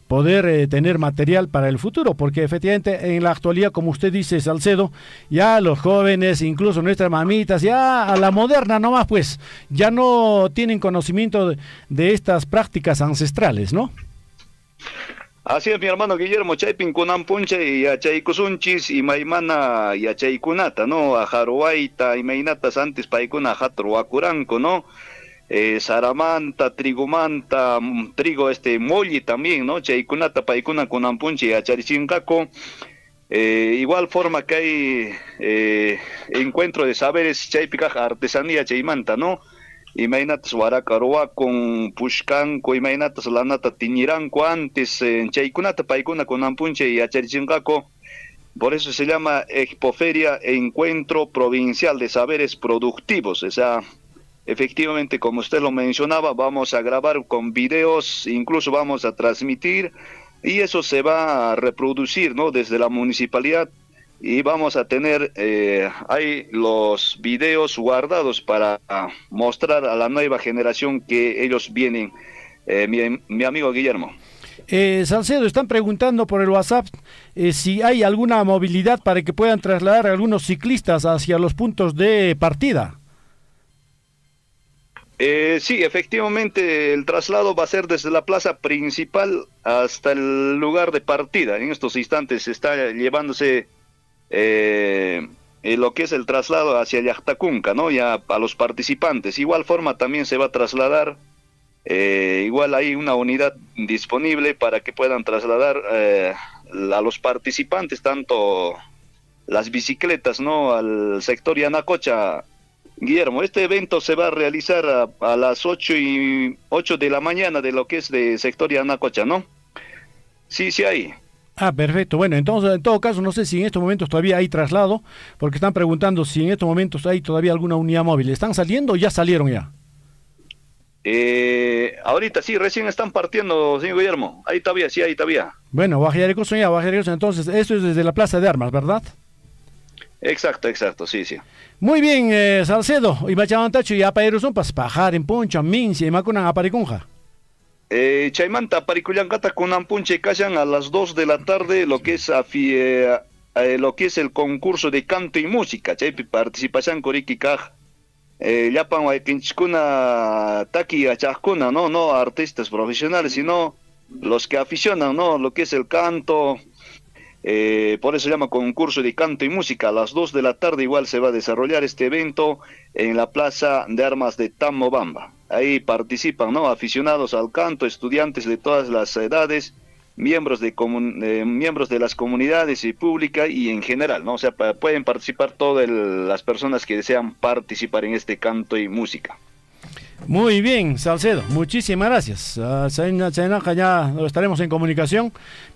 poder tener material para el futuro, porque efectivamente en la actualidad, como usted dice, Salcedo, ya los jóvenes, incluso nuestras mamitas, ya a la moderna nomás, pues ya no tienen conocimiento de estas prácticas ancestrales, ¿no? Así es, mi hermano Guillermo, chaypin kunan punche y achaykusunchis y maimana y achaykunata, ¿no? A Jaruaita y meinatas antes paikuna hatruakuranko, ¿no? Saramanta, trigumanta, trigo molli también, ¿no? Chaykunata paikuna kunan punche y acharichincaco. Igual forma que hay encuentro de saberes chaypica artesanía chaymanta, ¿no? Imaginatas Huaracaroa con Pushcanco, imaginatas Lanata Tiñiranco antes, Chaykunata Paikuna con Ampunche y Acharichincaco. Por eso se llama Expoferia Encuentro Provincial de Saberes Productivos. O sea, efectivamente, como usted lo mencionaba, vamos a grabar con videos, incluso vamos a transmitir, y eso se va a reproducir, ¿no? Desde la municipalidad. Y vamos a tener ahí los videos guardados para mostrar a la nueva generación que ellos vienen, mi amigo Guillermo. Salcedo, están preguntando por el WhatsApp si hay alguna movilidad para que puedan trasladar a algunos ciclistas hacia los puntos de partida. Sí, efectivamente el traslado va a ser desde la plaza principal hasta el lugar de partida. En estos instantes se está llevándose lo que es el traslado hacia Llaqtakunqa, ¿no? Ya a los participantes. Igual forma también se va a trasladar, igual hay una unidad disponible para que puedan trasladar a los participantes, tanto las bicicletas, ¿no? Al sector Yanacocha. Guillermo, este evento se va a realizar a las 8 de la mañana de lo que es de sector Yanacocha, ¿no? Sí hay. Ah, perfecto. Bueno, entonces, en todo caso, no sé si en estos momentos todavía hay traslado, porque están preguntando si en estos momentos hay todavía alguna unidad móvil. ¿Están saliendo o ya salieron ya? Ahorita sí, recién están partiendo, señor Guillermo. Ahí todavía. Bueno, Bajayarecoso ya, entonces, esto es desde la Plaza de Armas, ¿verdad? Exacto, sí. Muy bien, Salcedo, y Machamantacho y Apaeruzón, pajar en Poncha, Mincia y Macunan Aparicunja. Chaymanta Apariculancata con Ampunche callan a las 2 de la tarde lo que es el concurso de canto y música. Chaypi participación Korikikaj. Yapan Waikinchkuna Taki Achakuna, no artistas profesionales, sino los que aficionan, ¿no? Lo que es el canto. Por eso se llama concurso de canto y música. A las 2 de la tarde igual se va a desarrollar este evento en la Plaza de Armas de Tamobamba. Ahí participan, ¿no? Aficionados al canto, estudiantes de todas las edades, miembros de las comunidades y pública y en general, ¿no? O sea, pueden participar todas las personas que desean participar en este canto y música. Muy bien, Salcedo, muchísimas gracias. Ya estaremos en comunicación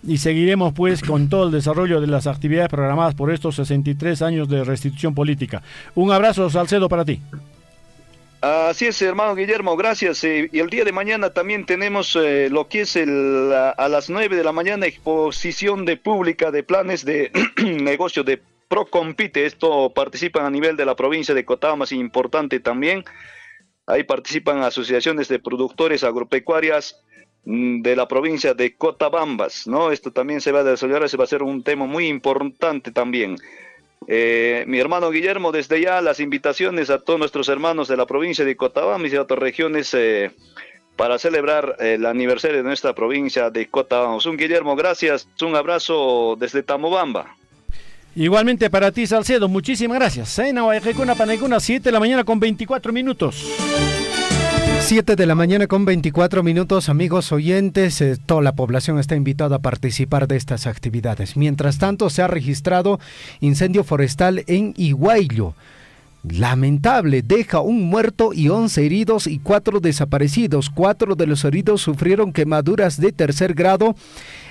y seguiremos pues con todo el desarrollo de las actividades programadas por estos 63 años de restitución política. Un abrazo, Salcedo, para ti. Así es, hermano Guillermo, gracias. Y el día de mañana también tenemos lo que es a las 9 de la mañana exposición de pública de planes de negocio de Procompite. Esto participan a nivel de la provincia de Cotama, es importante también. Ahí participan asociaciones de productores agropecuarias de la provincia de Cotabambas, ¿no? Esto también se va a desarrollar, se va a ser un tema muy importante también. Mi hermano Guillermo, desde ya las invitaciones a todos nuestros hermanos de la provincia de Cotabambas y de otras regiones para celebrar el aniversario de nuestra provincia de Cotabambas. Guillermo, gracias, un abrazo desde Tamobamba. Igualmente para ti, Salcedo, muchísimas gracias. 7 de la mañana con 24 minutos. 7 de la mañana con 24 minutos, amigos oyentes, toda la población está invitada a participar de estas actividades. Mientras tanto, se ha registrado incendio forestal en Iguaillo. Lamentable, deja un muerto y 11 heridos y 4 desaparecidos. 4 de los heridos sufrieron quemaduras de tercer grado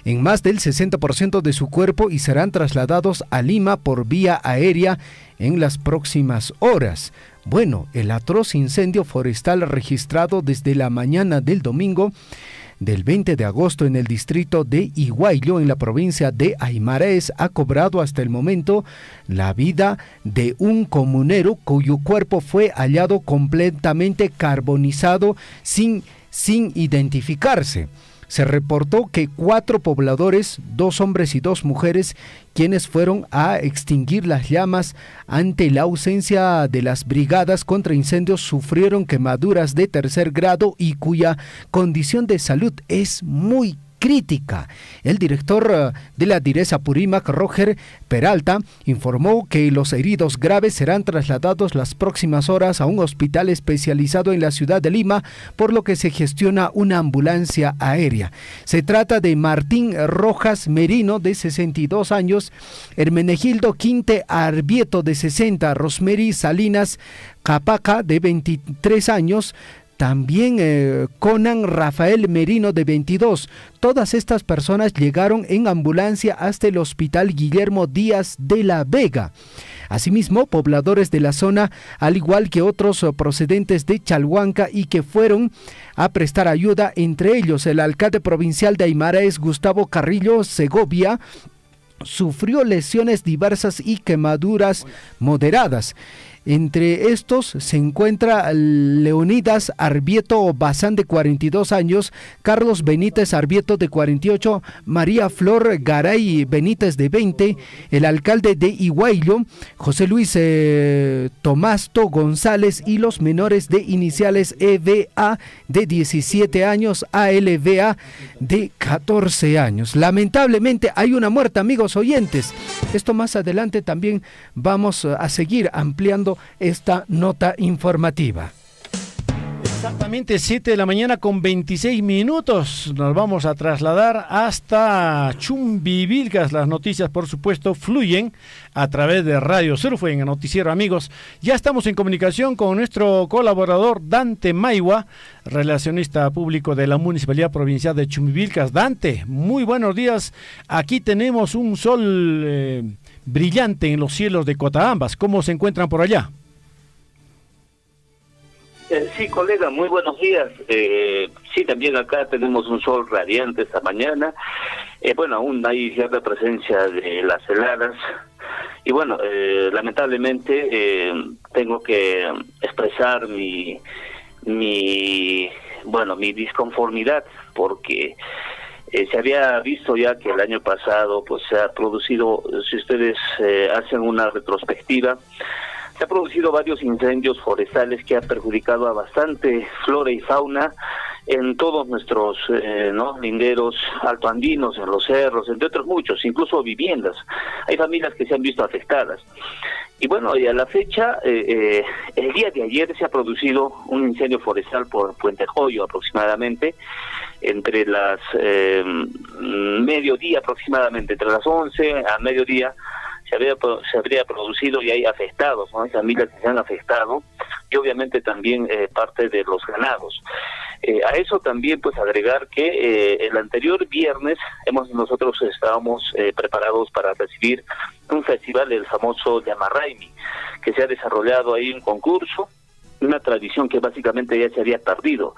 en más del 60% de su cuerpo y serán trasladados a Lima por vía aérea en las próximas horas. Bueno, el atroz incendio forestal registrado desde la mañana del domingo del 20 de agosto en el distrito de Iguaillo, en la provincia de Aymaraes, ha cobrado hasta el momento la vida de un comunero cuyo cuerpo fue hallado completamente carbonizado sin identificarse. Se reportó que 4 pobladores, 2 hombres y 2 mujeres, quienes fueron a extinguir las llamas ante la ausencia de las brigadas contra incendios, sufrieron quemaduras de tercer grado y cuya condición de salud es muy crítica. El director de la Direza Purímac, Roger Peralta, informó que los heridos graves serán trasladados las próximas horas a un hospital especializado en la ciudad de Lima, por lo que se gestiona una ambulancia aérea. Se trata de Martín Rojas Merino, de 62 años, Hermenegildo Quinte Arbieto, de 60, Rosemary Salinas Capaca, de 23 años, también Conan Rafael Merino, de 22. Todas estas personas llegaron en ambulancia hasta el Hospital Guillermo Díaz de la Vega. Asimismo, pobladores de la zona, al igual que otros procedentes de Chalhuanca y que fueron a prestar ayuda, entre ellos el alcalde provincial de Aymaraes, Gustavo Carrillo Segovia, sufrió lesiones diversas y quemaduras moderadas. Entre estos se encuentra Leonidas Arbieto Bazán, de 42 años, Carlos Benítez Arbieto, de 48, María Flor Garay Benítez, de 20, el alcalde de Iguayllo, José Luis Tomasto González, y los menores de iniciales EVA, de 17 años, ALVA, de 14 años. Lamentablemente hay una muerte, amigos oyentes. Esto más adelante también vamos a seguir ampliando esta nota informativa. Exactamente 7 de la mañana con 26 minutos. Nos vamos a trasladar hasta Chumbivilcas. Las noticias, por supuesto, fluyen a través de Radio Surfo en el noticiero, amigos. Ya estamos en comunicación con nuestro colaborador Dante Maigua, relacionista público de la Municipalidad Provincial de Chumbivilcas. Dante, muy buenos días. Aquí tenemos un sol brillante en los cielos de Cotabambas. ¿Cómo se encuentran por allá? Sí, colega, muy buenos días. Sí, también acá tenemos un sol radiante esta mañana. Bueno, aún hay cierta presencia de las heladas. Y bueno, lamentablemente tengo que expresar mi disconformidad, porque se había visto ya que el año pasado pues se ha producido, si ustedes hacen una retrospectiva, se han producido varios incendios forestales que han perjudicado a bastante flora y fauna en todos nuestros linderos altoandinos, en los cerros, entre otros muchos, incluso viviendas. Hay familias que se han visto afectadas. Y bueno, y a la fecha, el día de ayer se ha producido un incendio forestal por Puente Joyo aproximadamente, entre las mediodía aproximadamente, entre las 11 a mediodía, se habría producido y hay afectados, ¿no? Hay familias que se han afectado y obviamente también parte de los ganados. A eso también pues agregar que el anterior viernes nosotros estábamos preparados para recibir un festival, el famoso Yamarraimi, que se ha desarrollado ahí un concurso, una tradición que básicamente ya se había perdido.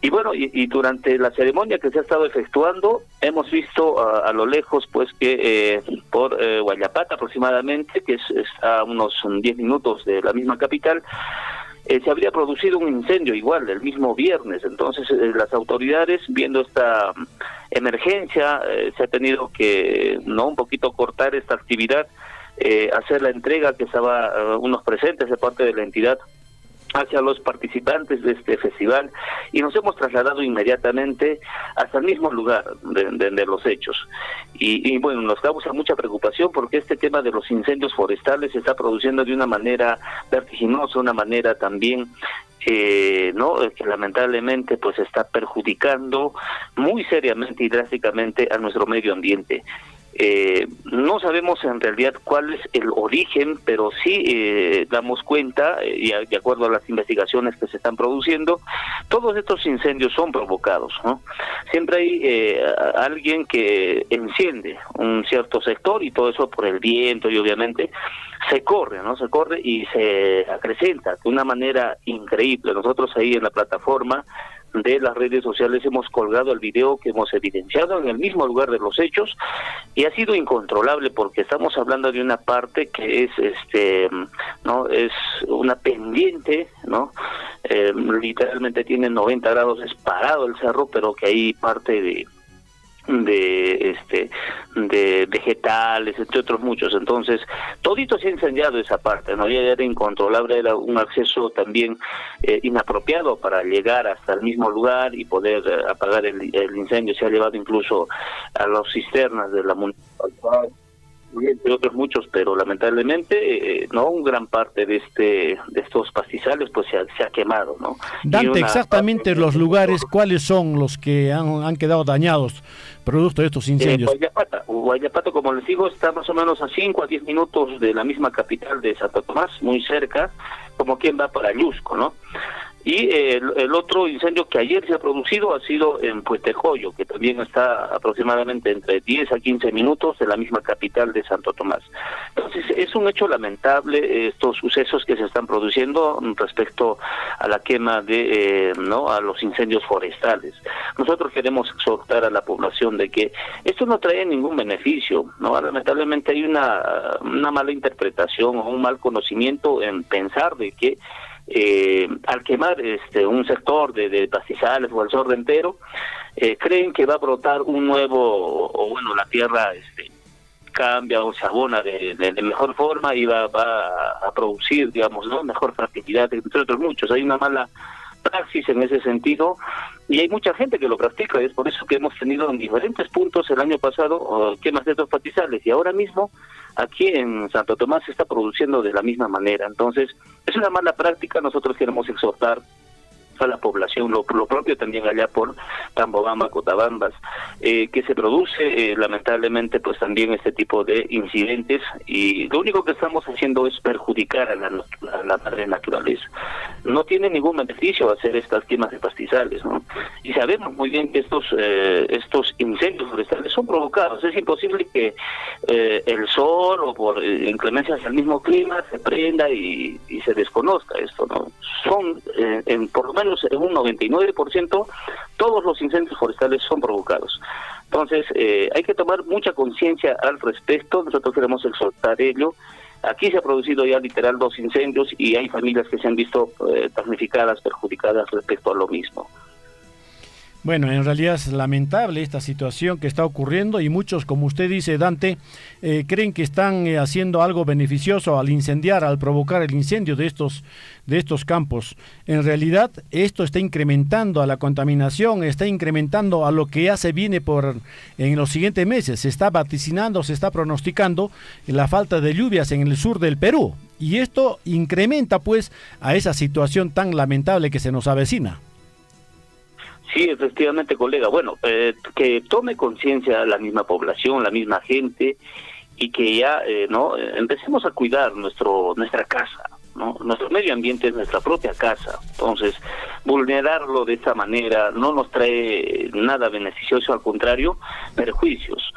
Y bueno, y durante la ceremonia que se ha estado efectuando, hemos visto a lo lejos pues que por Huayllapata aproximadamente, que es a unos 10 minutos de la misma capital, se habría producido un incendio igual el mismo viernes. Entonces las autoridades, viendo esta emergencia, se ha tenido que un poquito cortar esta actividad, hacer la entrega que estaba unos presentes de parte de la entidad hacia los participantes de este festival, y nos hemos trasladado inmediatamente hasta el mismo lugar de los hechos. Y bueno, nos causa mucha preocupación porque este tema de los incendios forestales se está produciendo de una manera vertiginosa, una manera también que lamentablemente pues está perjudicando muy seriamente y drásticamente a nuestro medio ambiente. No sabemos en realidad cuál es el origen, pero sí damos cuenta, y de acuerdo a las investigaciones que se están produciendo, todos estos incendios son provocados, ¿no? Siempre hay alguien que enciende un cierto sector y todo eso por el viento, y obviamente se corre y se acrecenta de una manera increíble. Nosotros ahí en la plataforma de las redes sociales hemos colgado el video que hemos evidenciado en el mismo lugar de los hechos, y ha sido incontrolable porque estamos hablando de una parte que es es una pendiente, literalmente tiene 90 grados, es parado el cerro, pero que hay parte de vegetales, entre otros muchos. Entonces todito se ha incendiado esa parte, ya era incontrolable, era un acceso también inapropiado para llegar hasta el mismo lugar y poder apagar el incendio. Se ha llevado incluso a las cisternas de la municipalidad, entre otros muchos, pero lamentablemente un gran parte de estos pastizales pues se ha quemado, ¿no? Dante, exactamente los lugares, ¿cuáles son los que han quedado dañados producto de estos incendios? Huayllapata, como les digo, está más o menos a 5 a 10 minutos de la misma capital de Santo Tomás, muy cerca, como quien va para Ayusco, ¿no? Y el otro incendio que ayer se ha producido ha sido en Puetejoyo, que también está aproximadamente entre 10 a 15 minutos de la misma capital de Santo Tomás. Entonces, es un hecho lamentable estos sucesos que se están produciendo respecto a la quema de a los incendios forestales. Nosotros queremos exhortar a la población de que esto no trae ningún beneficio, ¿no? Lamentablemente hay una mala interpretación o un mal conocimiento en pensar de que al quemar un sector de pastizales o el sordo entero, creen que va a brotar un nuevo, o bueno, la tierra cambia o se abona de mejor forma y va a producir, digamos, ¿no?, mejor fertilidad, entre otros muchos. Hay una mala praxis en ese sentido y hay mucha gente que lo practica. Es por eso que hemos tenido en diferentes puntos el año pasado quemas de estos pastizales, y ahora mismo aquí en Santo Tomás se está produciendo de la misma manera. Entonces, es una mala práctica. Nosotros queremos exhortar a la población, lo propio también allá por Tambobamba, Cotabambas, que se produce lamentablemente pues también este tipo de incidentes, y lo único que estamos haciendo es perjudicar a la madre naturaleza. No tiene ningún beneficio hacer estas quemas de pastizales, ¿no? Y sabemos muy bien que estos incendios forestales son provocados. Es imposible que el sol o por inclemencias del mismo clima se prenda y se desconozca esto, ¿no? Son por lo menos en un 99% todos los incendios forestales son provocados. Entonces hay que tomar mucha conciencia al respecto. Nosotros queremos exhortar ello. Aquí se ha producido ya literal 2 incendios y hay familias que se han visto damnificadas, perjudicadas respecto a lo mismo. Bueno, en realidad es lamentable esta situación que está ocurriendo, y muchos, como usted dice, Dante, creen que están haciendo algo beneficioso al incendiar, al provocar el incendio de estos campos. En realidad, esto está incrementando a la contaminación, está incrementando a lo que ya se viene en los siguientes meses. Se está vaticinando, se está pronosticando la falta de lluvias en el sur del Perú, y esto incrementa pues a esa situación tan lamentable que se nos avecina. Sí, efectivamente, colega. Bueno, que tome conciencia la misma población, la misma gente, y que ya empecemos a cuidar nuestra casa, ¿no? Nuestro medio ambiente es nuestra propia casa. Entonces, vulnerarlo de esta manera no nos trae nada beneficioso, al contrario, perjuicios,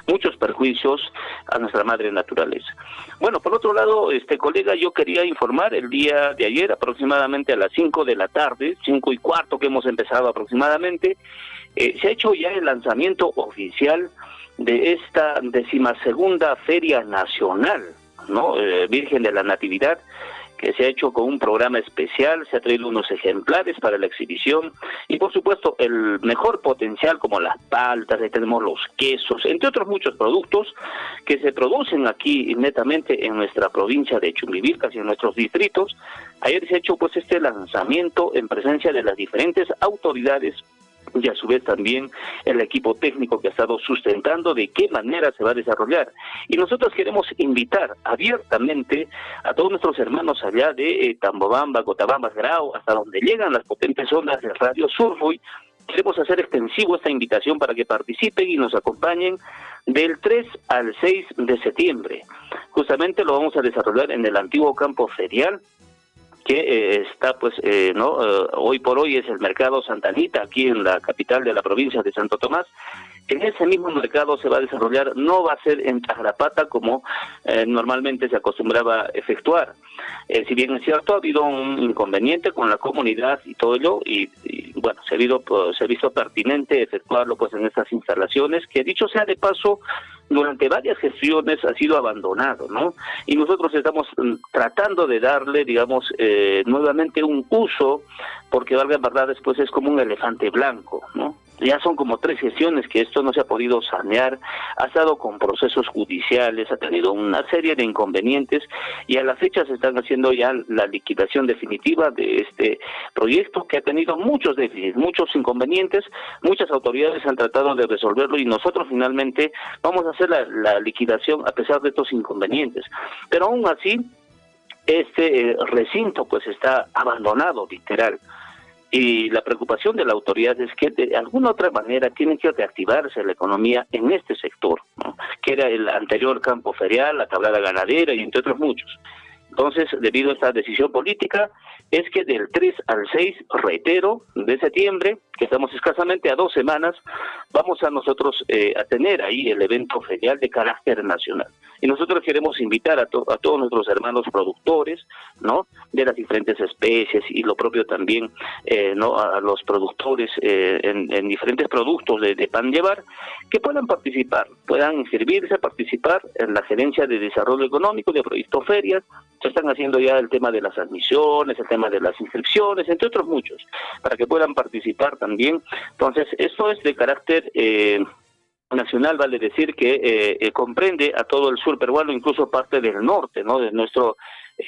muchos perjuicios a nuestra madre naturaleza. Bueno, por otro lado, colega, yo quería informar el día de ayer, aproximadamente a las 5 de la tarde, 5:15 que hemos empezado aproximadamente, se ha hecho ya el lanzamiento oficial de esta 12ª Feria Nacional, ¿no? Virgen de la Natividad, que se ha hecho con un programa especial. Se ha traído unos ejemplares para la exhibición y, por supuesto, el mejor potencial, como las paltas, ahí tenemos los quesos, entre otros muchos productos que se producen aquí netamente en nuestra provincia de Chumbivilcas y en nuestros distritos. Ayer se ha hecho pues este lanzamiento en presencia de las diferentes autoridades y a su vez también el equipo técnico que ha estado sustentando de qué manera se va a desarrollar. Y nosotros queremos invitar abiertamente a todos nuestros hermanos allá de Tambobamba, Cotabambas, Grau, hasta donde llegan las potentes ondas de Radio Surfui. Queremos hacer extensivo esta invitación para que participen y nos acompañen del 3 al 6 de septiembre. Justamente lo vamos a desarrollar en el antiguo campo ferial, que está pues hoy por hoy es el Mercado Santa Anita, aquí en la capital de la provincia de Santo Tomás. En ese mismo mercado se va a desarrollar, no va a ser en Tajarapata como normalmente se acostumbraba a efectuar. Si bien es cierto, ha habido un inconveniente con la comunidad y todo ello, y bueno, se ha visto pertinente efectuarlo pues en estas instalaciones, que dicho sea de paso, durante varias gestiones ha sido abandonado, ¿no? Y nosotros estamos tratando de darle, digamos, nuevamente un uso, porque valga en verdad, después es como un elefante blanco, ¿no? Ya son como 3 gestiones que esto no se ha podido sanear, ha estado con procesos judiciales, ha tenido una serie de inconvenientes, y a la fecha se están haciendo ya la liquidación definitiva de este proyecto, que ha tenido muchos déficits, muchos inconvenientes. Muchas autoridades han tratado de resolverlo y nosotros finalmente vamos a hacer la liquidación a pesar de estos inconvenientes. Pero aún así, este recinto pues está abandonado, literal. Y la preocupación de la autoridad es que de alguna otra manera tiene que reactivarse la economía en este sector, ¿no? Que era el anterior campo ferial, la tablada ganadera y entre otros muchos. Entonces, debido a esta decisión política, es que del 3 al 6, reitero, de septiembre, que estamos escasamente a 2 semanas, vamos a nosotros a tener ahí el evento ferial de carácter nacional. Y nosotros queremos invitar a todos nuestros hermanos productores, ¿no?, de las diferentes especies, y lo propio también, ¿no?, a los productores en diferentes productos de pan llevar, que puedan participar, puedan inscribirse, participar en la Gerencia de Desarrollo Económico de Proyecto Ferias. Se están haciendo ya el tema de las admisiones, el tema de las inscripciones, entre otros muchos, para que puedan participar también. Entonces, esto es de carácter nacional, vale decir que comprende a todo el sur peruano, incluso parte del norte, ¿no?, de nuestro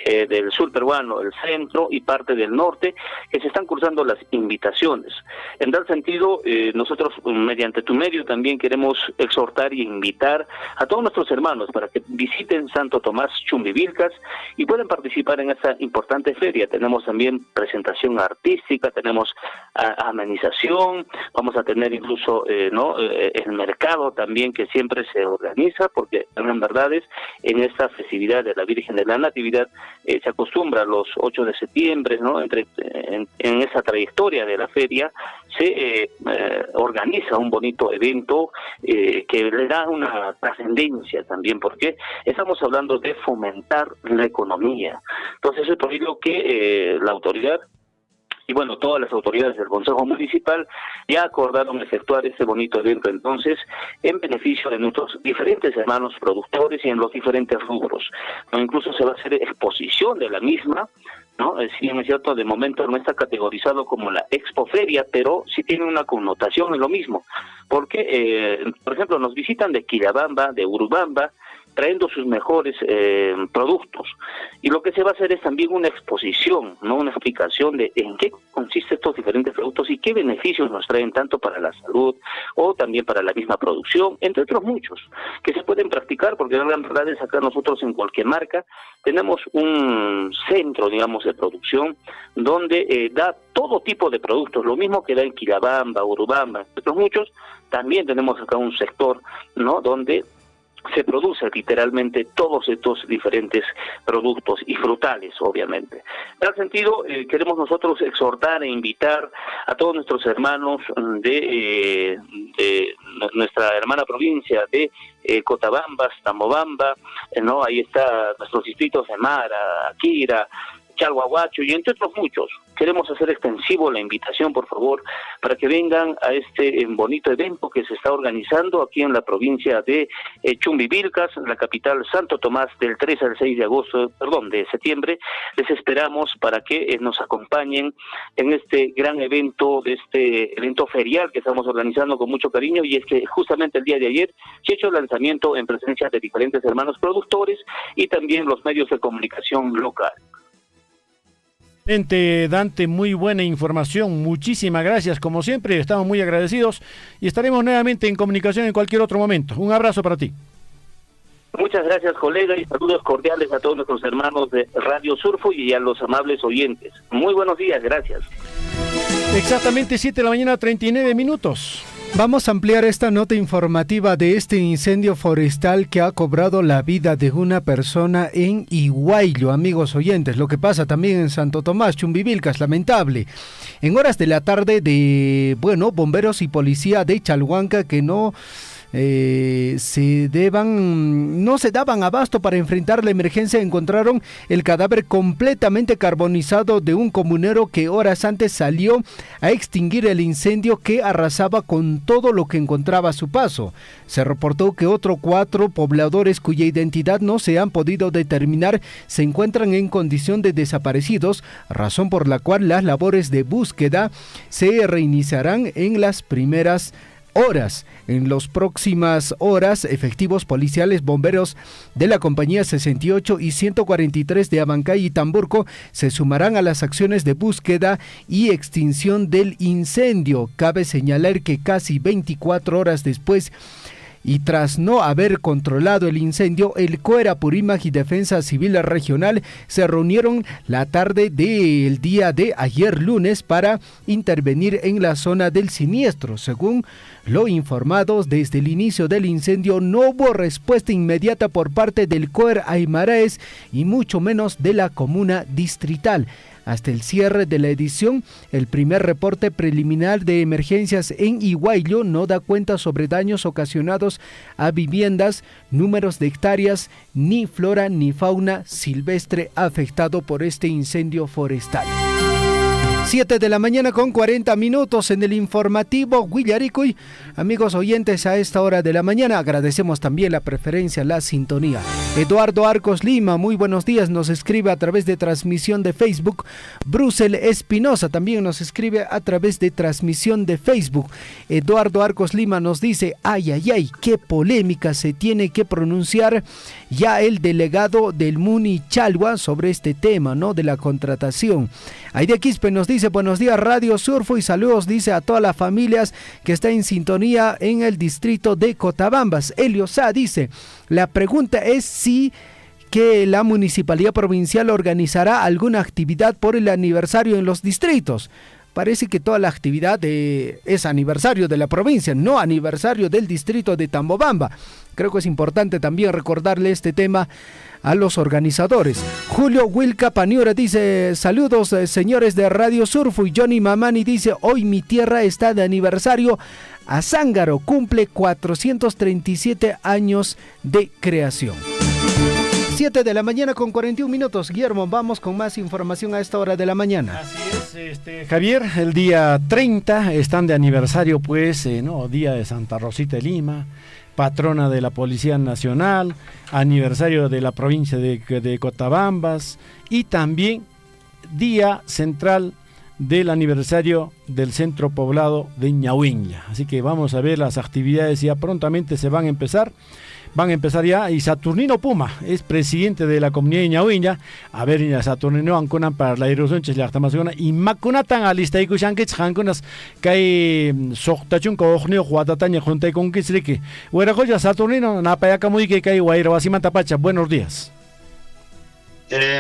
del sur peruano, el centro y parte del norte, que se están cursando las invitaciones. En tal sentido, nosotros mediante tu medio también queremos exhortar y invitar a todos nuestros hermanos para que visiten Santo Tomás Chumbivilcas y puedan participar en esta importante feria. Tenemos también presentación artística, tenemos amenización, vamos a tener incluso el mercado también, que siempre se organiza, porque en verdad en esta festividad de la Virgen de la Natividad se acostumbra los 8 de septiembre, ¿no?, en esa trayectoria de la feria, se organiza un bonito evento que le da una trascendencia también, porque estamos hablando de fomentar la economía. Entonces es por ello que la autoridad, y bueno, todas las autoridades del Consejo Municipal ya acordaron efectuar este bonito evento, entonces, en beneficio de nuestros diferentes hermanos productores y en los diferentes rubros, ¿no? Incluso se va a hacer exposición de la misma, ¿no? Si bien es cierto, de momento no está categorizado como la expoferia, pero sí tiene una connotación en lo mismo, porque, por ejemplo, nos visitan de Quillabamba, de Urubamba, trayendo sus mejores productos, y lo que se va a hacer es también una exposición, no una explicación de en qué consisten estos diferentes productos y qué beneficios nos traen tanto para la salud o también para la misma producción, entre otros muchos que se pueden practicar, porque la verdad es acá nosotros en cualquier marca tenemos un centro, digamos, de producción donde da todo tipo de productos, lo mismo que da en Quillabamba, Urubamba, entre otros muchos. También tenemos acá un sector, ¿no?, donde se produce literalmente todos estos diferentes productos y frutales, obviamente. En tal sentido, queremos nosotros exhortar e invitar a todos nuestros hermanos de nuestra hermana provincia de Cotabambas, Tambobamba, ¿no? Ahí está nuestros distritos de Mara, Aquira, Chalhuahuacho y entre otros muchos. Queremos hacer extensivo la invitación, por favor, para que vengan a este bonito evento que se está organizando aquí en la provincia de Chumbivilcas, en la capital Santo Tomás, del 3 al 6 de septiembre. Les esperamos para que nos acompañen en este gran evento, este evento ferial que estamos organizando con mucho cariño, y es que justamente el día de ayer se ha hecho el lanzamiento en presencia de diferentes hermanos productores y también los medios de comunicación local. Dante, muy buena información, muchísimas gracias, como siempre estamos muy agradecidos y estaremos nuevamente en comunicación en cualquier otro momento. Un abrazo para ti. Muchas gracias, colega, y saludos cordiales a todos nuestros hermanos de Radio Surfo y a los amables oyentes. Muy buenos días, gracias. Exactamente 7 de la mañana, 39 minutos. Vamos a ampliar esta nota informativa de este incendio forestal que ha cobrado la vida de una persona en Iguayllo, amigos oyentes. Lo que pasa también en Santo Tomás, Chumbivilcas, lamentable. En horas de la tarde bomberos y policía de Chalhuanca que no se daban abasto para enfrentar la emergencia, encontraron el cadáver completamente carbonizado de un comunero que horas antes salió a extinguir el incendio que arrasaba con todo lo que encontraba a su paso. Se reportó que otros 4 pobladores cuya identidad no se han podido determinar se encuentran en condición de desaparecidos, razón por la cual las labores de búsqueda se reiniciarán en las primeras horas. En las próximas horas, efectivos policiales, bomberos de la compañía 68 y 143 de Abancay y Tamburco se sumarán a las acciones de búsqueda y extinción del incendio. Cabe señalar que casi 24 horas después y tras no haber controlado el incendio, el COER Apurímac y Defensa Civil Regional se reunieron la tarde del día de ayer lunes para intervenir en la zona del siniestro. Según lo informado, desde el inicio del incendio no hubo respuesta inmediata por parte del COER Aymaraes y mucho menos de la comuna distrital. Hasta el cierre de la edición, el primer reporte preliminar de emergencias en Iguayllo no da cuenta sobre daños ocasionados a viviendas, números de hectáreas, ni flora ni fauna silvestre afectado por este incendio forestal. 7 de la mañana con 40 minutos en el informativo Huillaricuy. Amigos oyentes, a esta hora de la mañana agradecemos también la preferencia, la sintonía. Eduardo Arcos Lima, muy buenos días, nos escribe a través de transmisión de Facebook. Brusel Espinosa también nos escribe a través de transmisión de Facebook. Eduardo Arcos Lima nos dice, ay, qué polémica se tiene que pronunciar ya el delegado del Muni Chalwa sobre este tema, ¿no?, de la contratación. Aide Quispe nos dice, buenos días Radio Surfo y saludos, dice, a todas las familias que están en sintonía en el distrito de Cotabambas. Elio Sá dice, la pregunta es si que la Municipalidad Provincial organizará alguna actividad por el aniversario en los distritos. Parece que toda la actividad es aniversario de la provincia, no aniversario del distrito de Tambobamba. Creo que es importante también recordarle este tema a los organizadores. Julio Wilca Paniura dice, saludos señores de Radio Surfo, y Johnny Mamani dice, hoy mi tierra está de aniversario. Azángaro cumple 437 años de creación. 7 de la mañana con 41 minutos. Guillermo, vamos con más información a esta hora de la mañana. Así es, Javier, el día 30 están de aniversario, pues, Día de Santa Rosita de Lima, patrona de la Policía Nacional, aniversario de la provincia de Cotabambas y también Día Central del aniversario del centro poblado de Ñahuinlla. Así que vamos a ver las actividades, ya prontamente se van a empezar ya, y Saturnino Puma es presidente de la comunidad de Ñahuinlla. A ver, ya Saturnino ancunan para la erosión chesllachtamasuna y macunatan a lista y kushanquich hankunas kay soqtachun koojneo huatataña junta con kisriki. Huerajoya Saturnino napayaka muy que kay guaira wasimanta pacha. Buenos días.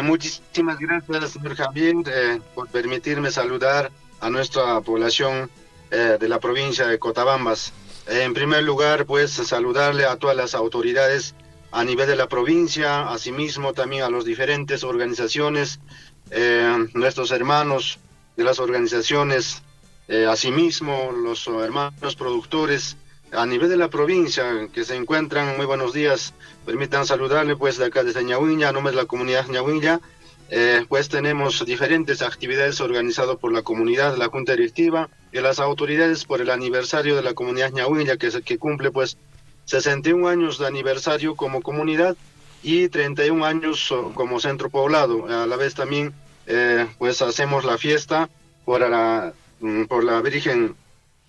Muchísimas gracias, señor Javier, por permitirme saludar a nuestra población de la provincia de Cotabambas. En primer lugar, pues saludarle a todas las autoridades a nivel de la provincia, asimismo también a las diferentes organizaciones, nuestros hermanos de las organizaciones, asimismo los hermanos productores a nivel de la provincia que se encuentran. Muy buenos días, permitan saludarle pues de acá desde Ñahuinlla, a nombre de la comunidad Ñahuinlla. Pues tenemos diferentes actividades organizadas por la comunidad, la junta directiva y las autoridades por el aniversario de la comunidad Ñahuinlla que cumple pues 61 años de aniversario como comunidad y 31 años como centro poblado. A la vez también pues hacemos la fiesta por la Virgen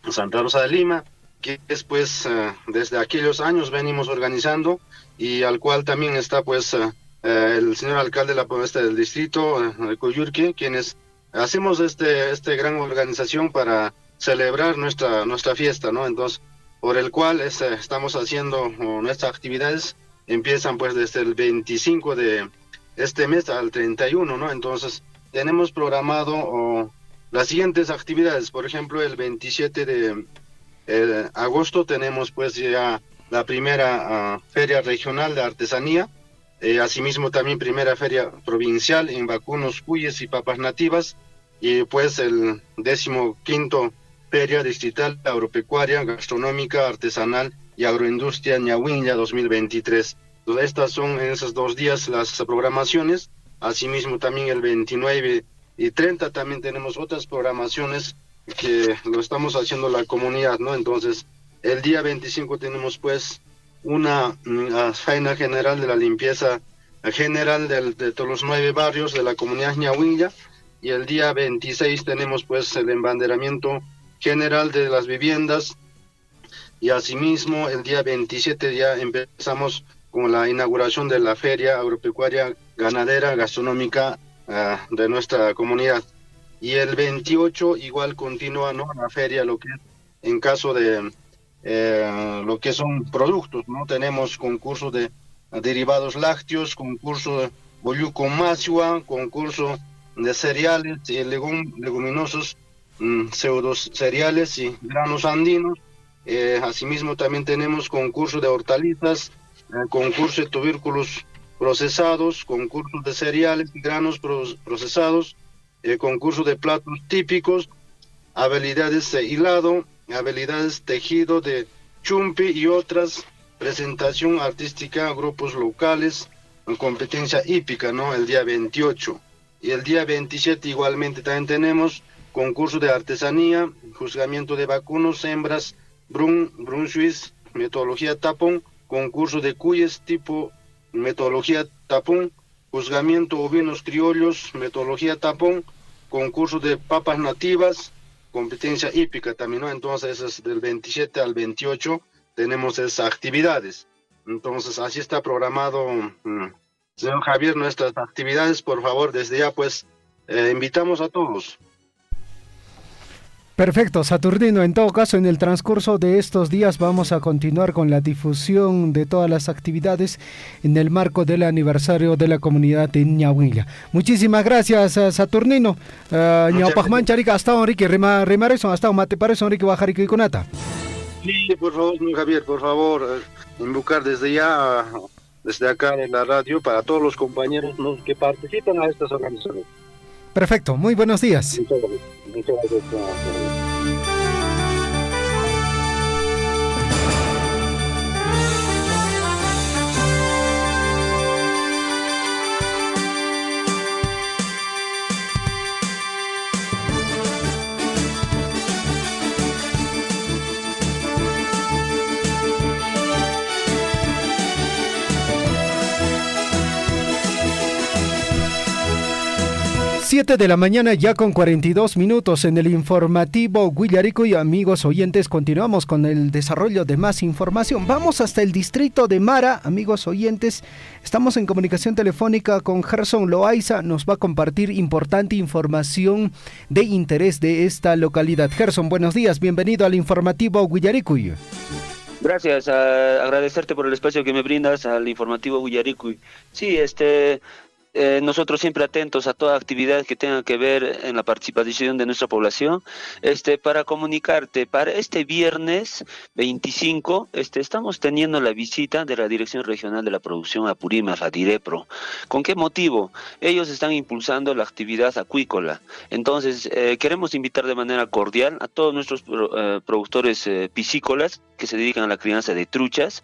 Santa Rosa de Lima, que es pues desde aquellos años venimos organizando y al cual también está pues el señor alcalde del distrito de Coyurque, quienes hacemos este gran organización para celebrar nuestra fiesta, ¿no? Entonces, por el cual estamos haciendo nuestras actividades, empiezan pues desde el 25 de este mes al 31, ¿no? Entonces, tenemos programado las siguientes actividades. Por ejemplo, el 27 de agosto tenemos pues ya la primera feria regional de artesanía. Asimismo también primera feria provincial en vacunos, cuyes y papas nativas, y pues el 15º feria distrital agropecuaria, gastronómica, artesanal y agroindustria Ñahuinlla 2023. Entonces, estas son en esos 2 días las programaciones. Asimismo también el 29 y 30 también tenemos otras programaciones que lo estamos haciendo la comunidad, ¿no? Entonces el día 25 tenemos pues una faena general de la limpieza general de todos los 9 barrios de la comunidad Ñahuinlla, y el día 26 tenemos pues el embanderamiento general de las viviendas, y asimismo el día 27 ya empezamos con la inauguración de la feria agropecuaria, ganadera, gastronómica de nuestra comunidad, y el 28 igual continúa, ¿no?, la feria, lo que en caso de lo que son productos, ¿no? Tenemos concurso de derivados lácteos, concurso de bollú con masua, concurso de cereales y leguminosos, pseudo cereales y granos andinos. Asimismo también tenemos concurso de hortalizas, concurso de tubérculos procesados, concurso de cereales y granos procesados, concurso de platos típicos, habilidades de hilado, habilidades tejido de chumpi y otras, presentación artística, grupos locales, competencia hípica, ¿no? El día 28. Y el día 27 igualmente también tenemos concurso de artesanía, juzgamiento de vacunos, hembras, brun suiz, metodología tapón, concurso de cuyes tipo metodología tapón, juzgamiento ovinos criollos, metodología tapón, concurso de papas nativas, competencia hípica también, ¿no? Entonces es del 27 al 28 tenemos esas actividades. Entonces así está programado, señor Javier, nuestras actividades. Por favor, desde ya pues invitamos a todos. Perfecto, Saturnino. En todo caso, en el transcurso de estos días vamos a continuar con la difusión de todas las actividades en el marco del aniversario de la comunidad de Ñahuilla. Muchísimas gracias, Saturnino. Ñaupajman Charica, hasta Enrique Remareson, hasta Mate Pareson, Enrique Bajarico y Conata. Sí, por favor, señor Javier, por favor, invocar desde ya, desde acá en la radio, para todos los compañeros, ¿no?, que participan a estas organizaciones. Perfecto, muy buenos días. Muchas gracias. 7 de la mañana ya con 42 minutos en el informativo Huillarico. Y amigos oyentes, continuamos con el desarrollo de más información. Vamos hasta el distrito de Mara, amigos oyentes. Estamos en comunicación telefónica con Gerson Loaiza. Nos va a compartir importante información de interés de esta localidad. Gerson, buenos días, bienvenido al informativo Huillarico. Gracias, agradecerte por el espacio que me brindas al informativo Huillarico. Sí, nosotros siempre atentos a toda actividad que tenga que ver en la participación de nuestra población, para comunicarte, para este viernes 25, estamos teniendo la visita de la Dirección Regional de la Producción Apurímac, la DIREPRO. ¿Con qué motivo? Ellos están impulsando la actividad acuícola. Entonces, queremos invitar de manera cordial a todos nuestros productores piscícolas que se dedican a la crianza de truchas,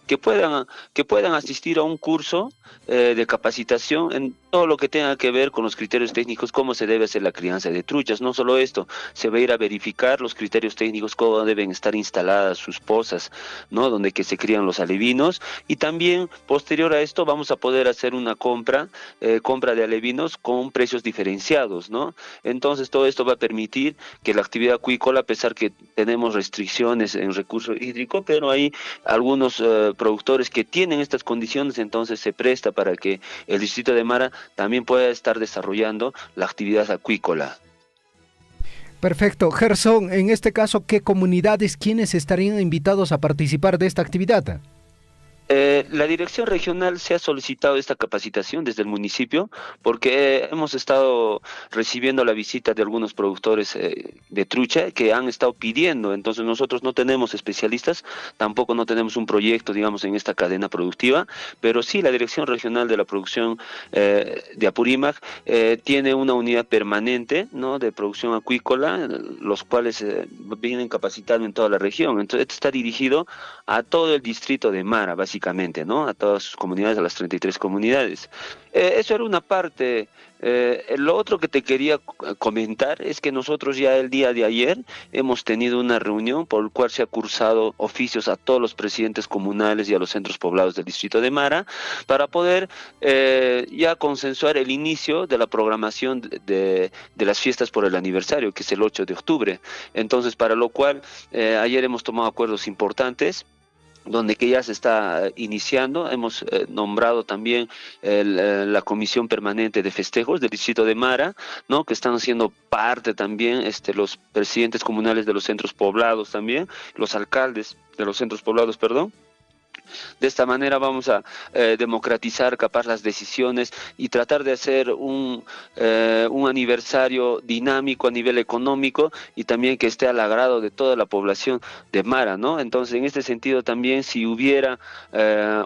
que puedan asistir a un curso de capacitación en todo lo que tenga que ver con los criterios técnicos, cómo se debe hacer la crianza de truchas. No solo esto, se va a ir a verificar los criterios técnicos, cómo deben estar instaladas sus pozas, ¿no?, donde que se crían los alevinos, y también posterior a esto vamos a poder hacer una compra de alevinos con precios diferenciados, ¿no? Entonces todo esto va a permitir que la actividad acuícola, a pesar que tenemos restricciones en recurso hídrico, pero hay algunos productores que tienen estas condiciones, entonces se presta para que el distrito de Mara también pueda estar desarrollando la actividad acuícola. Perfecto. Gerson, en este caso, ¿qué comunidades, quiénes estarían invitados a participar de esta actividad? La dirección regional se ha solicitado esta capacitación desde el municipio porque hemos estado recibiendo la visita de algunos productores de trucha que han estado pidiendo. Entonces nosotros no tenemos especialistas, tampoco no tenemos un proyecto, digamos, en esta cadena productiva, pero sí la dirección regional de la producción de Apurímac tiene una unidad permanente, ¿no?, de producción acuícola, los cuales vienen capacitando en toda la región. Entonces esto está dirigido a todo el distrito de Mara, básicamente, ¿no?, a todas sus comunidades, a las 33 comunidades. Eso era una parte. Lo otro que te quería comentar es que nosotros ya el día de ayer hemos tenido una reunión por la cual se ha cursado oficios a todos los presidentes comunales y a los centros poblados del distrito de Mara para poder ya consensuar el inicio de la programación de las fiestas por el aniversario, que es el 8 de octubre. Entonces, para lo cual ayer hemos tomado acuerdos importantes. donde que ya se está iniciando. Hemos nombrado también la Comisión Permanente de Festejos del Distrito de Mara, ¿no? Que están siendo parte también los presidentes comunales de los centros poblados también, los alcaldes de los centros poblados, perdón. De esta manera vamos a democratizar capaz las decisiones y tratar de hacer un aniversario dinámico a nivel económico y también que esté al agrado de toda la población de Mara, ¿no? Entonces, en este sentido también, si hubiera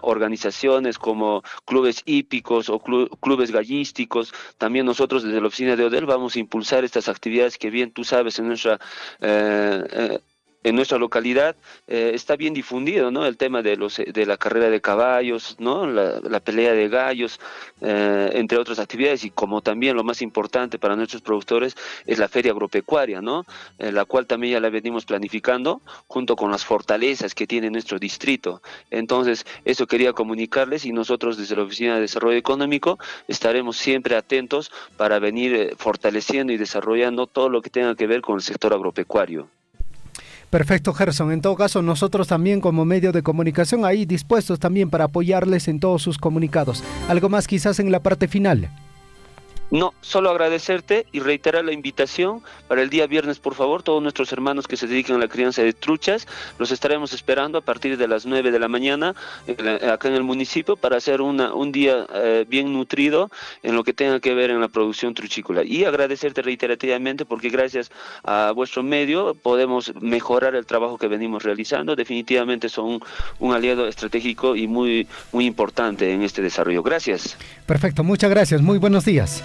organizaciones como clubes hípicos o clubes gallísticos, también nosotros desde la oficina de Odel vamos a impulsar estas actividades que bien tú sabes en nuestra localidad está bien difundido, ¿no? El tema de la carrera de caballos, ¿no? La pelea de gallos, entre otras actividades, y como también lo más importante para nuestros productores es la feria agropecuaria, ¿no? La cual también ya la venimos planificando junto con las fortalezas que tiene nuestro distrito. Entonces, eso quería comunicarles, y nosotros desde la Oficina de Desarrollo Económico estaremos siempre atentos para venir fortaleciendo y desarrollando todo lo que tenga que ver con el sector agropecuario. Perfecto, Gerson. En todo caso, nosotros también como medio de comunicación ahí dispuestos también para apoyarles en todos sus comunicados. ¿Algo más quizás en la parte final? No, solo agradecerte y reiterar la invitación para el día viernes, por favor, todos nuestros hermanos que se dedican a la crianza de truchas, los estaremos esperando a partir de las 9 de la mañana acá en el municipio para hacer un día bien nutrido en lo que tenga que ver en la producción truchícola. Y agradecerte reiterativamente porque gracias a vuestro medio podemos mejorar el trabajo que venimos realizando. Definitivamente son un aliado estratégico y muy, muy importante en este desarrollo. Gracias. Perfecto, muchas gracias. Muy buenos días.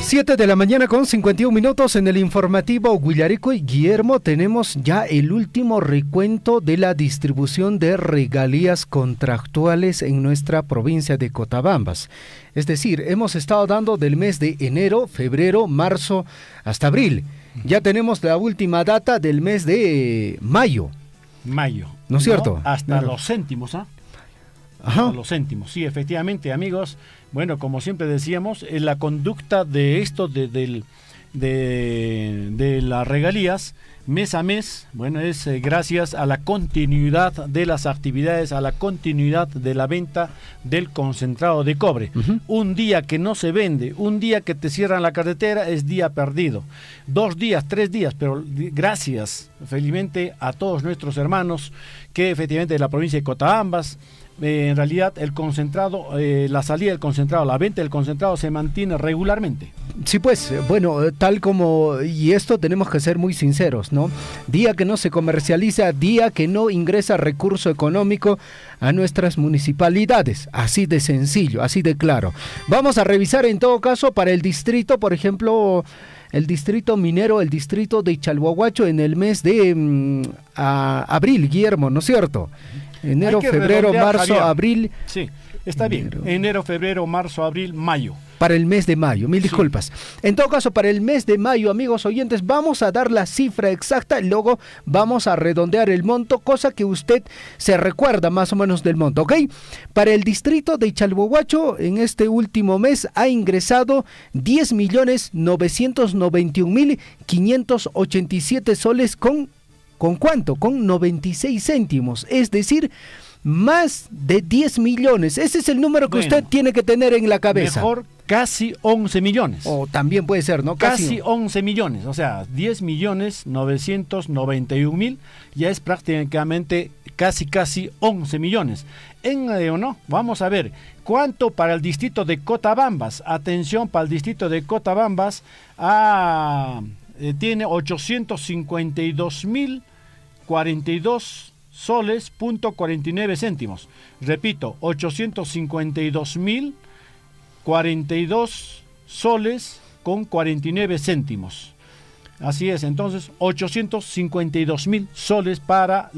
7 de la mañana con 51 minutos en el informativo Guillarico y Guillermo. Tenemos ya el último recuento de la distribución de regalías contractuales en nuestra provincia de Cotabambas. Es decir, hemos estado dando del mes de enero, febrero, marzo hasta abril. Ya tenemos la última data del mes de mayo. ¿No es cierto? Hasta los céntimos, ¿ah? Ajá. Los céntimos, sí, efectivamente, amigos. Bueno, como siempre decíamos, la conducta de esto de las regalías mes a mes, bueno, es gracias a la continuidad de las actividades, a la continuidad de la venta del concentrado de cobre. Un día que no se vende, un día que te cierran la carretera es día perdido. 2 días, 3 días, pero gracias felizmente a todos nuestros hermanos que efectivamente de la provincia de Cotabambas, en realidad el concentrado, la salida del concentrado, la venta del concentrado se mantiene regularmente. Sí, pues, bueno, tal como, y esto tenemos que ser muy sinceros, ¿no? Día que no se comercializa, día que no ingresa recurso económico a nuestras municipalidades, así de sencillo, así de claro. Vamos a revisar en todo caso para el distrito, por ejemplo, el distrito minero, el distrito de Chalhuahuacho en el mes de abril, Guillermo, ¿no es cierto? Enero, febrero, marzo, Javier. Abril. Sí, está bien. Enero, febrero, marzo, abril, mayo. Para el mes de mayo, mil disculpas. En todo caso, para el mes de mayo, amigos oyentes, vamos a dar la cifra exacta, luego vamos a redondear el monto, cosa que usted se recuerda más o menos del monto, ¿ok? Para el distrito de Chalhuahuacho, en este último mes ha ingresado 10.991.587 soles ¿con cuánto? Con 96 céntimos, es decir, más de 10 millones. Ese es el número que usted tiene que tener en la cabeza. Mejor casi 11 millones. O también puede ser, ¿no? Casi 11 millones, o sea, 10.991.000, ya es prácticamente casi 11 millones. ¿O no? Vamos a ver, ¿cuánto para el distrito de Cotabambas? Atención, para el distrito de Cotabambas, tiene 852.042 soles, punto 49 céntimos. Repito, 852.042 soles con 49 céntimos. Así es, entonces 852.000 soles para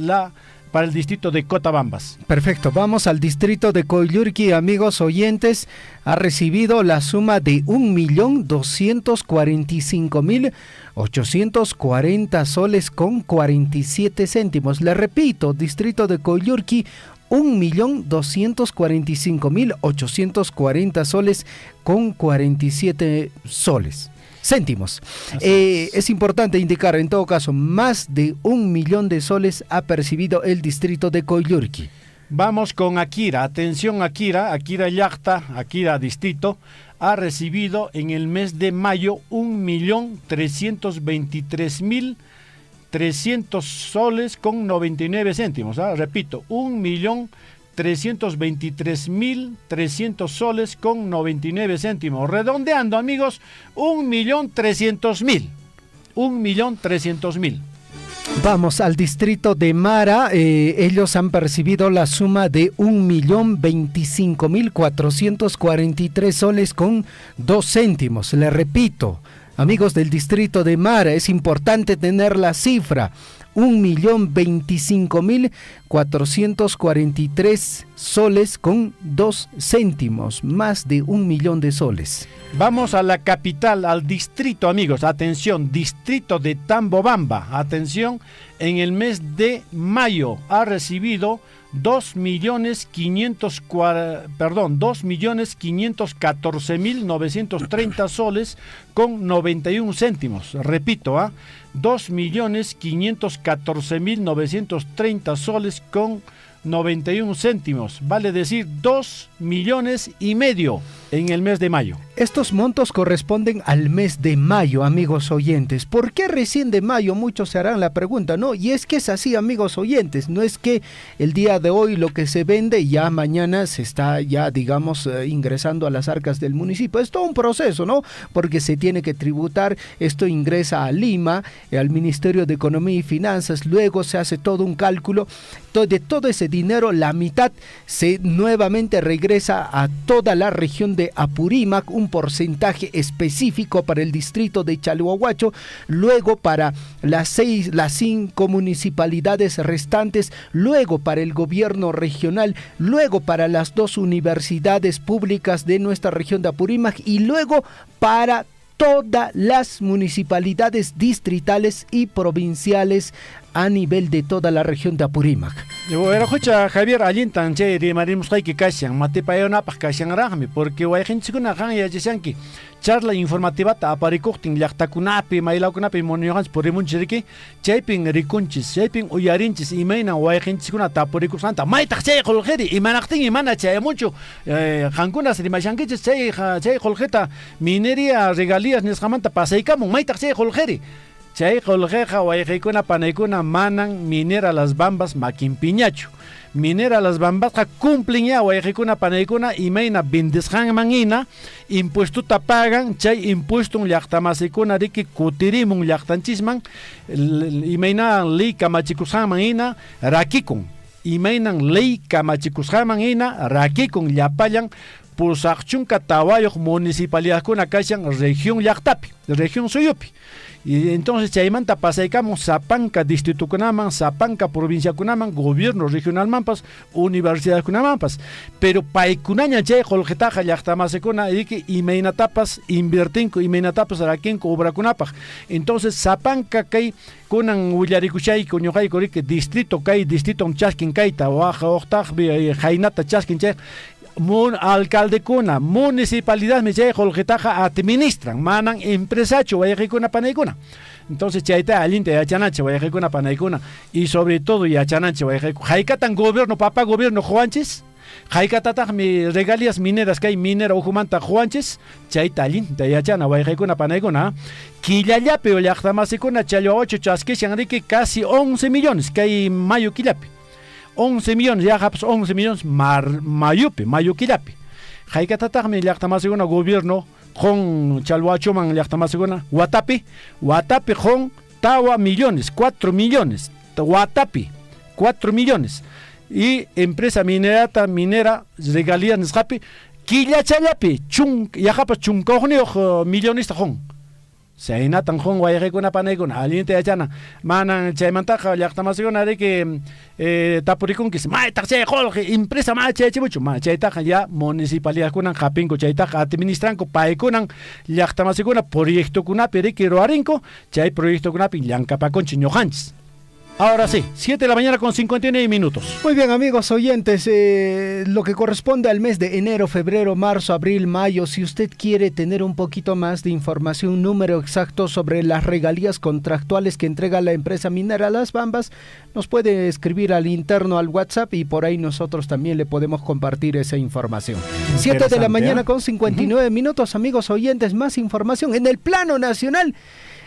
el distrito de Cotabambas. Perfecto, vamos al distrito de Coyllurqui, amigos oyentes. Ha recibido la suma de 1.245.840 soles con 47 céntimos. Le repito, distrito de Coyllurqui, 1.245.840 soles con 47 soles. céntimos. Es importante indicar, en todo caso, más de 1 millón de soles ha percibido el distrito de Coyllurqui. Vamos con Akira. Atención, Akira Llacta, Akira Distrito, ha recibido en el mes de mayo 1.323.300 soles con 99 céntimos. Repito, 1.323.300 soles con 99 céntimos. Redondeando, amigos, 1.300.000. 1.300.000. Vamos al distrito de Mara, ellos han percibido la suma de 1.025.443 soles con 2 céntimos. Le repito, amigos del distrito de Mara, es importante tener la cifra. 1.025.443 soles con 2 céntimos, más de 1 millón de soles. Vamos a la capital, al distrito, amigos. Atención, distrito de Tambobamba. Atención, en el mes de mayo ha recibido 2.514.930 soles con 91 céntimos. Repito, 2.514.930 soles con 91 céntimos, vale decir 2,5 millones en el mes de mayo. Estos montos corresponden al mes de mayo, amigos oyentes. ¿Por qué recién de mayo? Muchos se harán la pregunta, ¿no? Y es que es así, amigos oyentes, no es que el día de hoy lo que se vende ya mañana se está ya, digamos, ingresando a las arcas del municipio. Es todo un proceso, ¿no? Porque se tiene que tributar, esto ingresa a Lima, al Ministerio de Economía y Finanzas, luego se hace todo un cálculo, de todo ese dinero, la mitad se nuevamente regresa a toda la región de Apurímac, un porcentaje específico para el distrito de Chalhuahuacho, luego para las 5 municipalidades restantes, luego para el gobierno regional, luego para las 2 universidades públicas de nuestra región de Apurímac y luego para todas las municipalidades distritales y provinciales a nivel de toda la región de Apurímac. Bueno, escucha, Javier, allintan che de marimos que kashan, mate payona pa kashan rahmi, porque way gente kan ya jesanki. Charla informativa ta aparicoctin llaqtakunapi, mailaukunapi moniohans por emunchiriki, chaypin rikunchis, chaypin uyarinchis, imaina way gente kuna ta aparicosanta, maitaq chay qolgeri, imanaqtin imana chay mucho, hankunas rimashankichis chay qolgeta minería regalías nisqamanta pasaykamun, maitaq chay qolgeri. Chay qolqeqa wayqaykuna panaykuna manan minera las bambas maquinpiñachu. Minera las bambas cumplen ya wayqaykuna panaykuna imayna bindisqanman hina impuestuta pagan, chay impuesto llaqtamasikuna riki kutirimun llaqtanchisman imayna ley kamachikusqanman hina rakikun. Imaynan ley kamachikusqanman hina rakikun llapallan pusaqchunka tawayuq municipalidadkuna kashan región llaqtapi, región suyupi. Y entonces chaymanta pasaykamos Sapanca distrito kunaman, Sapanca provincia kunaman, gobierno regional mampas, universidad kunamampas. Pero paykunaña chay qolqetaqa llaqtamasikuna iki imaynatapas invertinku, imaynatapas rakinko obrakunapaq. Entonces Sapanca kay kunan willarikushay ñuqayku riki distrito kay distrito chaskin kayta waqa oqtaqbi haynata chaskin chay alcalde kuna, municipalidad me chay qolqetaqa administran, manan empresacho wayqaykuna panaykuna. Entonces chayta allinta yachanacha wayqaykuna panaykuna y sobre todo yachanacha wayqayku haykatan gobierno papa gobierno juanchis haykatataq mi regalías mineras kay minera ujumanta juanchis chayta allinta yachana wayqaykuna panaykuna killallapi llaqtamasikuna Chalhuahuacho chaskishan riki casi 11 millones kay mayo killapi 11 millones, ya haps 11 millones mayo killapi. Haykatatakmi llaqtamasiguna gobierno con Chalhuachoman llaqtamasiguna Watapi con tawa millones, 4 millones. Watapi, 4 millones. Y empresa minera regalías nisqapi killachallapi yahapas chunkoqniuq millonista hon. Saynatan hon wayqaykuna panaykuna allinta yachana manan chaymantaqa llaqtamasikuna riki tapurikunchis maytaq chay qolqi empresa ma chaychimuchu ma chaytaqa ya municipalidadkunan qapinku chaytaqa administranku paykunan llaqtamasikuna proyectokunapi riki ruwarinku chay proyectokunapi llank'apakunchis ñuqanchis. Ahora sí, 7 de la mañana con 59 minutos. Muy bien, amigos oyentes, lo que corresponde al mes de enero, febrero, marzo, abril, mayo, si usted quiere tener un poquito más de información, un número exacto sobre las regalías contractuales que entrega la empresa minera Las Bambas, nos puede escribir al interno, al WhatsApp, y por ahí nosotros también le podemos compartir esa información. 7 de la mañana con 59 minutos, amigos oyentes, más información. En el plano nacional,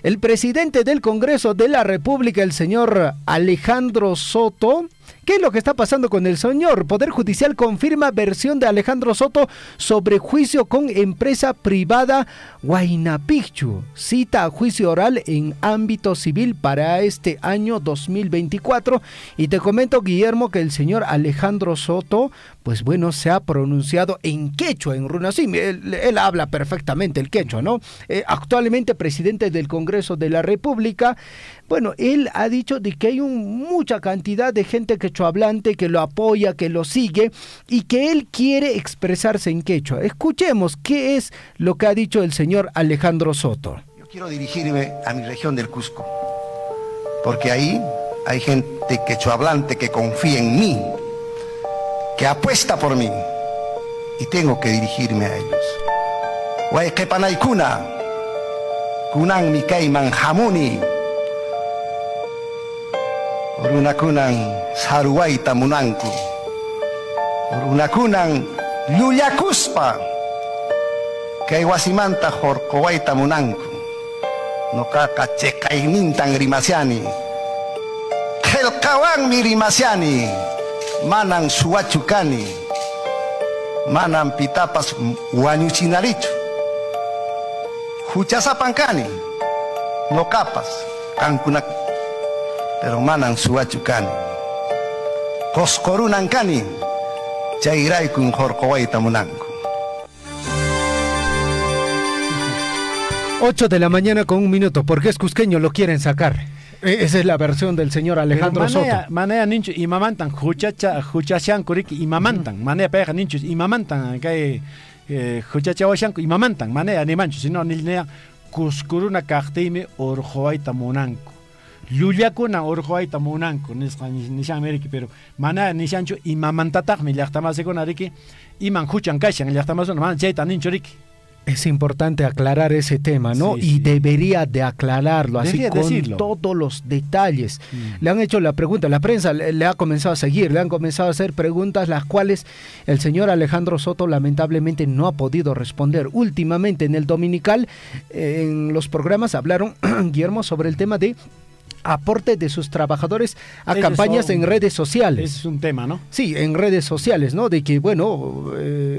el presidente del Congreso de la República, el señor Alejandro Soto, ¿qué es lo que está pasando con el señor? Poder Judicial confirma versión de Alejandro Soto sobre juicio con empresa privada Huayna Picchu. Cita a juicio oral en ámbito civil para este año 2024. Y te comento, Guillermo, que el señor Alejandro Soto, pues bueno, se ha pronunciado en quechua, en runasim. Él habla perfectamente el quechua, ¿no? Actualmente presidente del Congreso de la República. Bueno, él ha dicho de que hay mucha cantidad de gente quechohablante que lo apoya, que lo sigue y que él quiere expresarse en quechua. Escuchemos qué es lo que ha dicho el señor Alejandro Soto. Yo quiero dirigirme a mi región del Cusco, porque ahí hay gente quechohablante que confía en mí, que apuesta por mí, y tengo que dirigirme a ellos. Huayquepanaykuna, kunan mikayman hamuni, runakunan saruwaita munanku, runakunan llullakuspa, kay wasimanta jorkowaita munanku, noqaqa chekaynintan rimasiani, qillqawanmi rimasiani, manan suwachukani, manan pitapas wañuchinarichu, huchasapankani, noqapas kankunak, pero manan suwachukani, qosqorunankani, chayraykun jorqowaita munanku. 8 de la mañana con 1 minuto. ¿Por qué es cusqueño? Lo quieren sacar. Esa es la versión del señor Alejandro Soto. Manea nincho imamantan, huchachankuriki imamantan, manea peja ninchos imamantan, que huchachawashanku imamantan, manea ni mancho, sino nilnea cuscuruna cactime orjoaita monanco. Llullakuna orjoaita monanco, nishan meriki, pero manea nishancho imamantatak, mi llachtamasecunariki, iman huchan kashan, llachtamasuna, man chaita nincho riki. Es importante aclarar ese tema, ¿no? Sí, y debería de aclararlo, así con todos los detalles. Le han hecho la pregunta, la prensa le ha comenzado a seguir, le han comenzado a hacer preguntas, las cuales el señor Alejandro Soto lamentablemente no ha podido responder. Últimamente en el Dominical, en los programas hablaron, Guillermo, sobre el tema de aporte de sus trabajadores a campañas en redes sociales. Ese es un tema, ¿no? Sí, en redes sociales, ¿no? De que, bueno,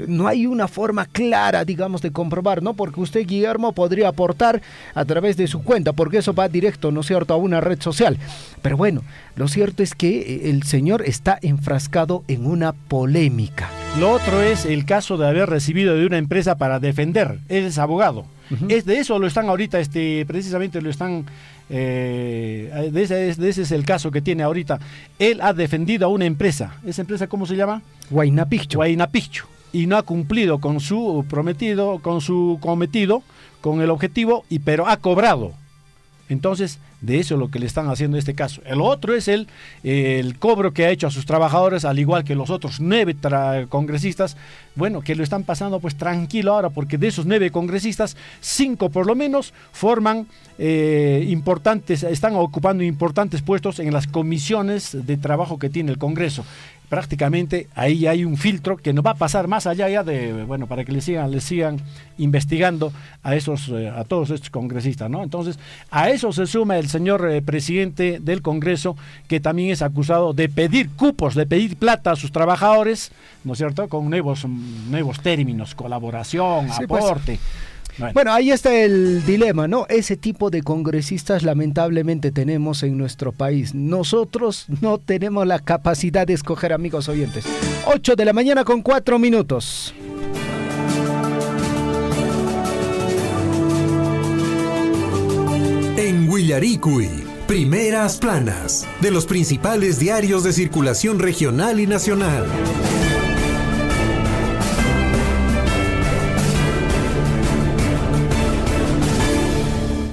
no hay una forma clara, digamos, de comprobar, ¿no? Porque usted, Guillermo, podría aportar a través de su cuenta, porque eso va directo, ¿no es cierto?, a una red social. Pero bueno, lo cierto es que el señor está enfrascado en una polémica. Lo otro es el caso de haber recibido de una empresa para defender. Él es abogado. Es de eso lo están ahorita, precisamente lo están... ese es el caso que tiene ahorita. Él ha defendido a una empresa. ¿Esa empresa cómo se llama? Huayna Picchu. Y no ha cumplido con su prometido, con su cometido, con el objetivo, pero ha cobrado. Entonces, de eso es lo que le están haciendo en este caso. El otro es el cobro que ha hecho a sus trabajadores, al igual que los otros 9 congresistas, bueno, que lo están pasando pues tranquilo ahora, porque de esos 9 congresistas, 5 por lo menos forman están ocupando importantes puestos en las comisiones de trabajo que tiene el Congreso. Prácticamente ahí hay un filtro que no va a pasar más allá ya de, bueno, para que le sigan investigando a todos estos congresistas, ¿no? Entonces, a eso se suma el señor presidente del Congreso, que también es acusado de pedir cupos, de pedir plata a sus trabajadores, ¿no es cierto?, con nuevos términos, colaboración, sí, aporte. Bueno, ahí está el dilema, ¿no? Ese tipo de congresistas lamentablemente tenemos en nuestro país. Nosotros no tenemos la capacidad de escoger, amigos oyentes. 8 de la mañana con 4 minutos. En Huillaricui, primeras planas de los principales diarios de circulación regional y nacional.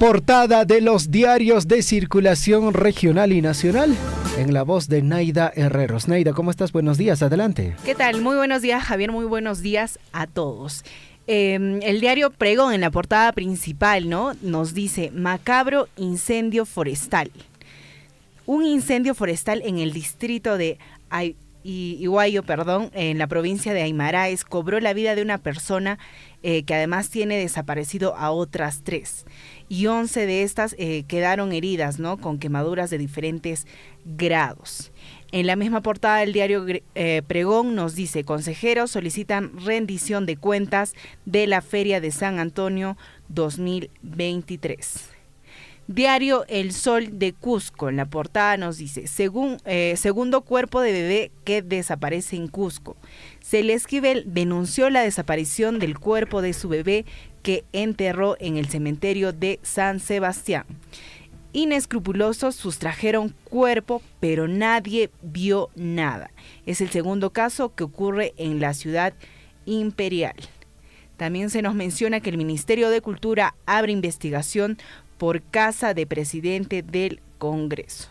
portada de los diarios de circulación regional y nacional, en la voz de Naida Herreros. Naida, ¿cómo estás? Buenos días, adelante. ¿Qué tal? Muy buenos días, Javier, muy buenos días a todos. El diario Pregón, en la portada principal, ¿no?, nos dice: macabro incendio forestal. Un incendio forestal en el distrito de Iguayo, en la provincia de Aymaraes, cobró la vida de una persona que además tiene desaparecido a otras 3. Y 11 de estas quedaron heridas, ¿no?, con quemaduras de diferentes grados. En la misma portada del diario Pregón nos dice: consejeros solicitan rendición de cuentas de la Feria de San Antonio 2023. Diario El Sol de Cusco, en la portada nos dice: segundo cuerpo de bebé que desaparece en Cusco. Celesquivel denunció la desaparición del cuerpo de su bebé que enterró en el cementerio de San Sebastián. Inescrupulosos sustrajeron cuerpo, pero nadie vio nada. Es el segundo caso que ocurre en la ciudad imperial. También se nos menciona que el Ministerio de Cultura abre investigación por casa de presidente del Congreso.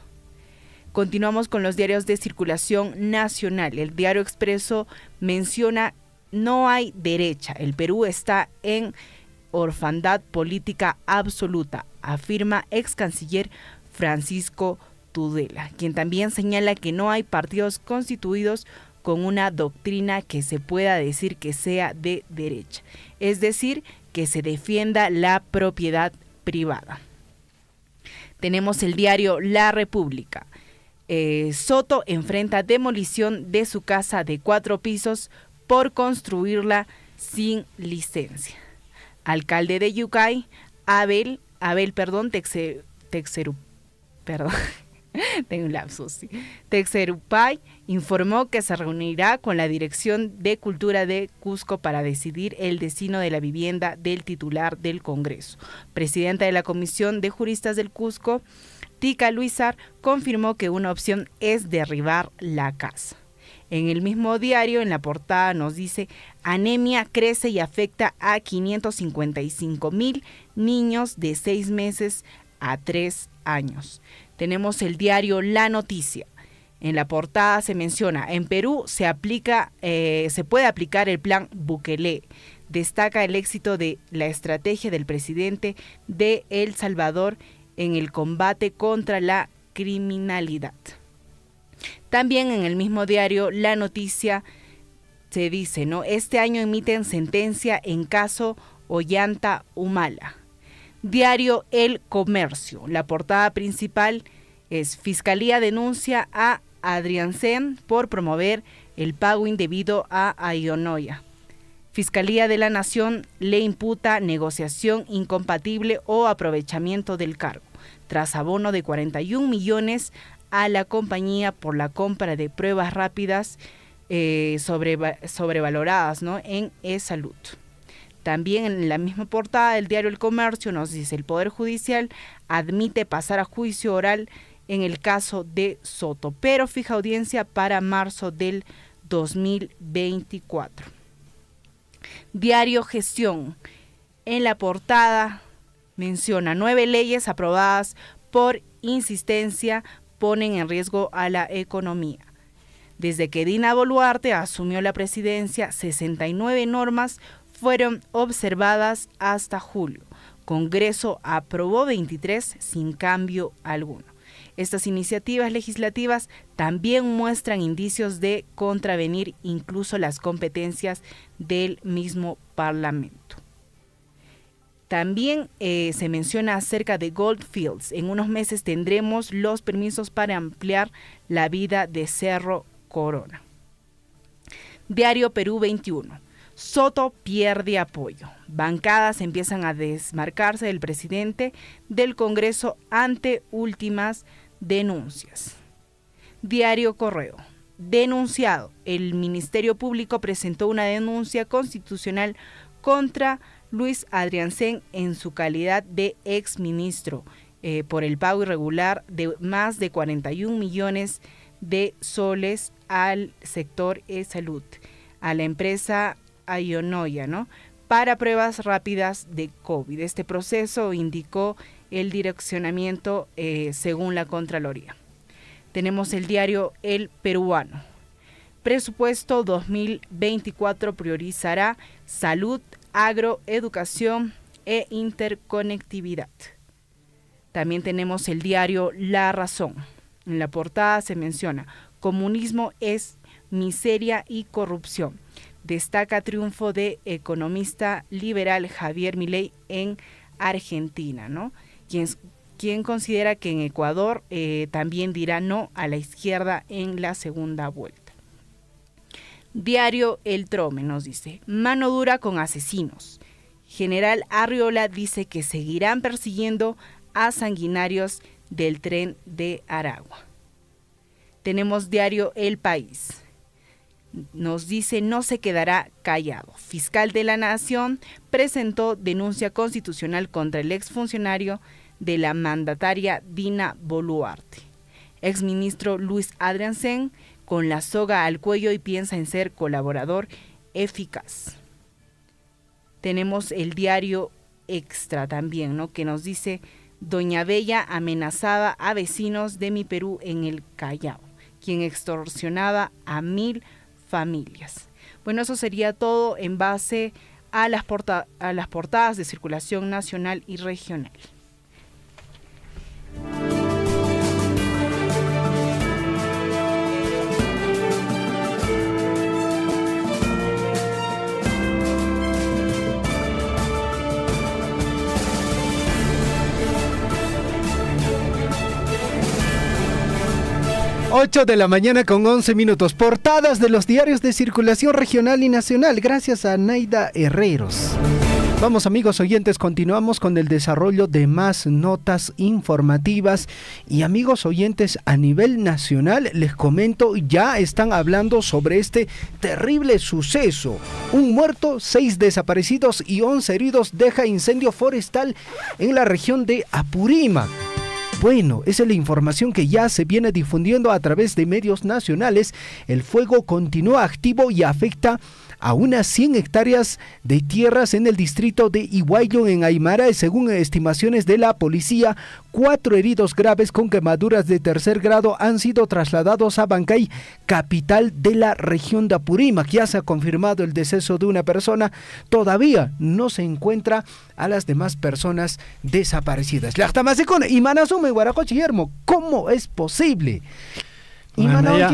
Continuamos con los diarios de circulación nacional. El diario Expreso menciona: no hay derecha, el Perú está en orfandad política absoluta, afirma ex canciller Francisco Tudela, quien también señala que no hay partidos constituidos con una doctrina que se pueda decir que sea de derecha, es decir, que se defienda la propiedad privada. Tenemos el diario La República. Soto enfrenta demolición de su casa de 4 pisos por construirla sin licencia. Alcalde de Yucay, Texerupay, informó que se reunirá con la Dirección de Cultura de Cusco para decidir el destino de la vivienda del titular del Congreso. Presidenta de la Comisión de Juristas del Cusco, Tica Luisar, confirmó que una opción es derribar la casa. En el mismo diario, en la portada nos dice: anemia crece y afecta a 555,000 niños de 6 meses a 3 años. Tenemos el diario La Noticia. En la portada se menciona: en Perú se puede aplicar el plan Bukele. Destaca el éxito de la estrategia del presidente de El Salvador en el combate contra la criminalidad. También en el mismo diario La Noticia se dice, ¿no?, este año emiten sentencia en caso Ollanta Humala. Diario El Comercio. La portada principal es: Fiscalía denuncia a Adriansen por promover el pago indebido a Ayonoya. Fiscalía de la Nación le imputa negociación incompatible o aprovechamiento del cargo, tras abono de 41 millones a la compañía por la compra de pruebas rápidas sobrevaloradas, ¿no?, en eSalud. También en la misma portada del diario El Comercio nos dice: el Poder Judicial admite pasar a juicio oral en el caso de Soto, pero fija audiencia para marzo del 2024. Diario Gestión. En la portada menciona: 9 leyes aprobadas por insistencia ponen en riesgo a la economía. Desde que Dina Boluarte asumió la presidencia, 69 normas fueron observadas hasta julio. Congreso aprobó 23 sin cambio alguno. Estas iniciativas legislativas también muestran indicios de contravenir incluso las competencias del mismo Parlamento. También se menciona acerca de Goldfields. En unos meses tendremos los permisos para ampliar la vida de Cerro Corona. Diario Perú 21. Soto pierde apoyo. Bancadas empiezan a desmarcarse del presidente del Congreso ante últimas denuncias. Diario Correo. Denunciado. El Ministerio Público presentó una denuncia constitucional contra Luis Adriansen en su calidad de exministro por el pago irregular de más de 41 millones de soles al sector salud, a la empresa Ayonoya, ¿no?, para pruebas rápidas de COVID. Este proceso, indicó el direccionamiento según la Contraloría. Tenemos el diario El Peruano. Presupuesto 2024 priorizará salud, agro, educación e interconectividad. También tenemos el diario La Razón. En la portada se menciona: comunismo es miseria y corrupción. Destaca triunfo de economista liberal Javier Milei en Argentina, ¿no? Quien considera que en Ecuador también dirá no a la izquierda en la segunda vuelta. Diario El Trome nos dice: mano dura con asesinos. General Arriola dice que seguirán persiguiendo a sanguinarios del tren de Aragua. Tenemos diario El País. Nos dice: no se quedará callado. Fiscal de la Nación presentó denuncia constitucional contra el exfuncionario de la mandataria Dina Boluarte. Exministro Luis Adriansen con la soga al cuello y piensa en ser colaborador eficaz. Tenemos el diario Extra también, ¿no? Que nos dice: Doña Bella amenazaba a vecinos de Mi Perú en el Callao, quien extorsionaba a 1000 familias. Bueno, eso sería todo en base a las portadas de circulación nacional y regional. 8 de la mañana con 11 minutos. Portadas de los diarios de circulación regional y nacional, gracias a Naida Herreros. Vamos, amigos oyentes, continuamos con el desarrollo de más notas informativas. Y amigos oyentes, a nivel nacional les comento, ya están hablando sobre este terrible suceso. Un muerto, 6 desaparecidos y 11 heridos deja incendio forestal en la región de Apurímac. Bueno, esa es la información que ya se viene difundiendo a través de medios nacionales. El fuego continúa activo y afecta a unas 100 hectáreas de tierras en el distrito de Iguayllo, en Aymara. Según estimaciones de la policía, 4 heridos graves con quemaduras de 3er grado han sido trasladados a Bancay, capital de la región de Apurímac. Ya se ha confirmado el deceso de una persona. Todavía no se encuentra a las demás personas desaparecidas. ¿Cómo es posible? Manaya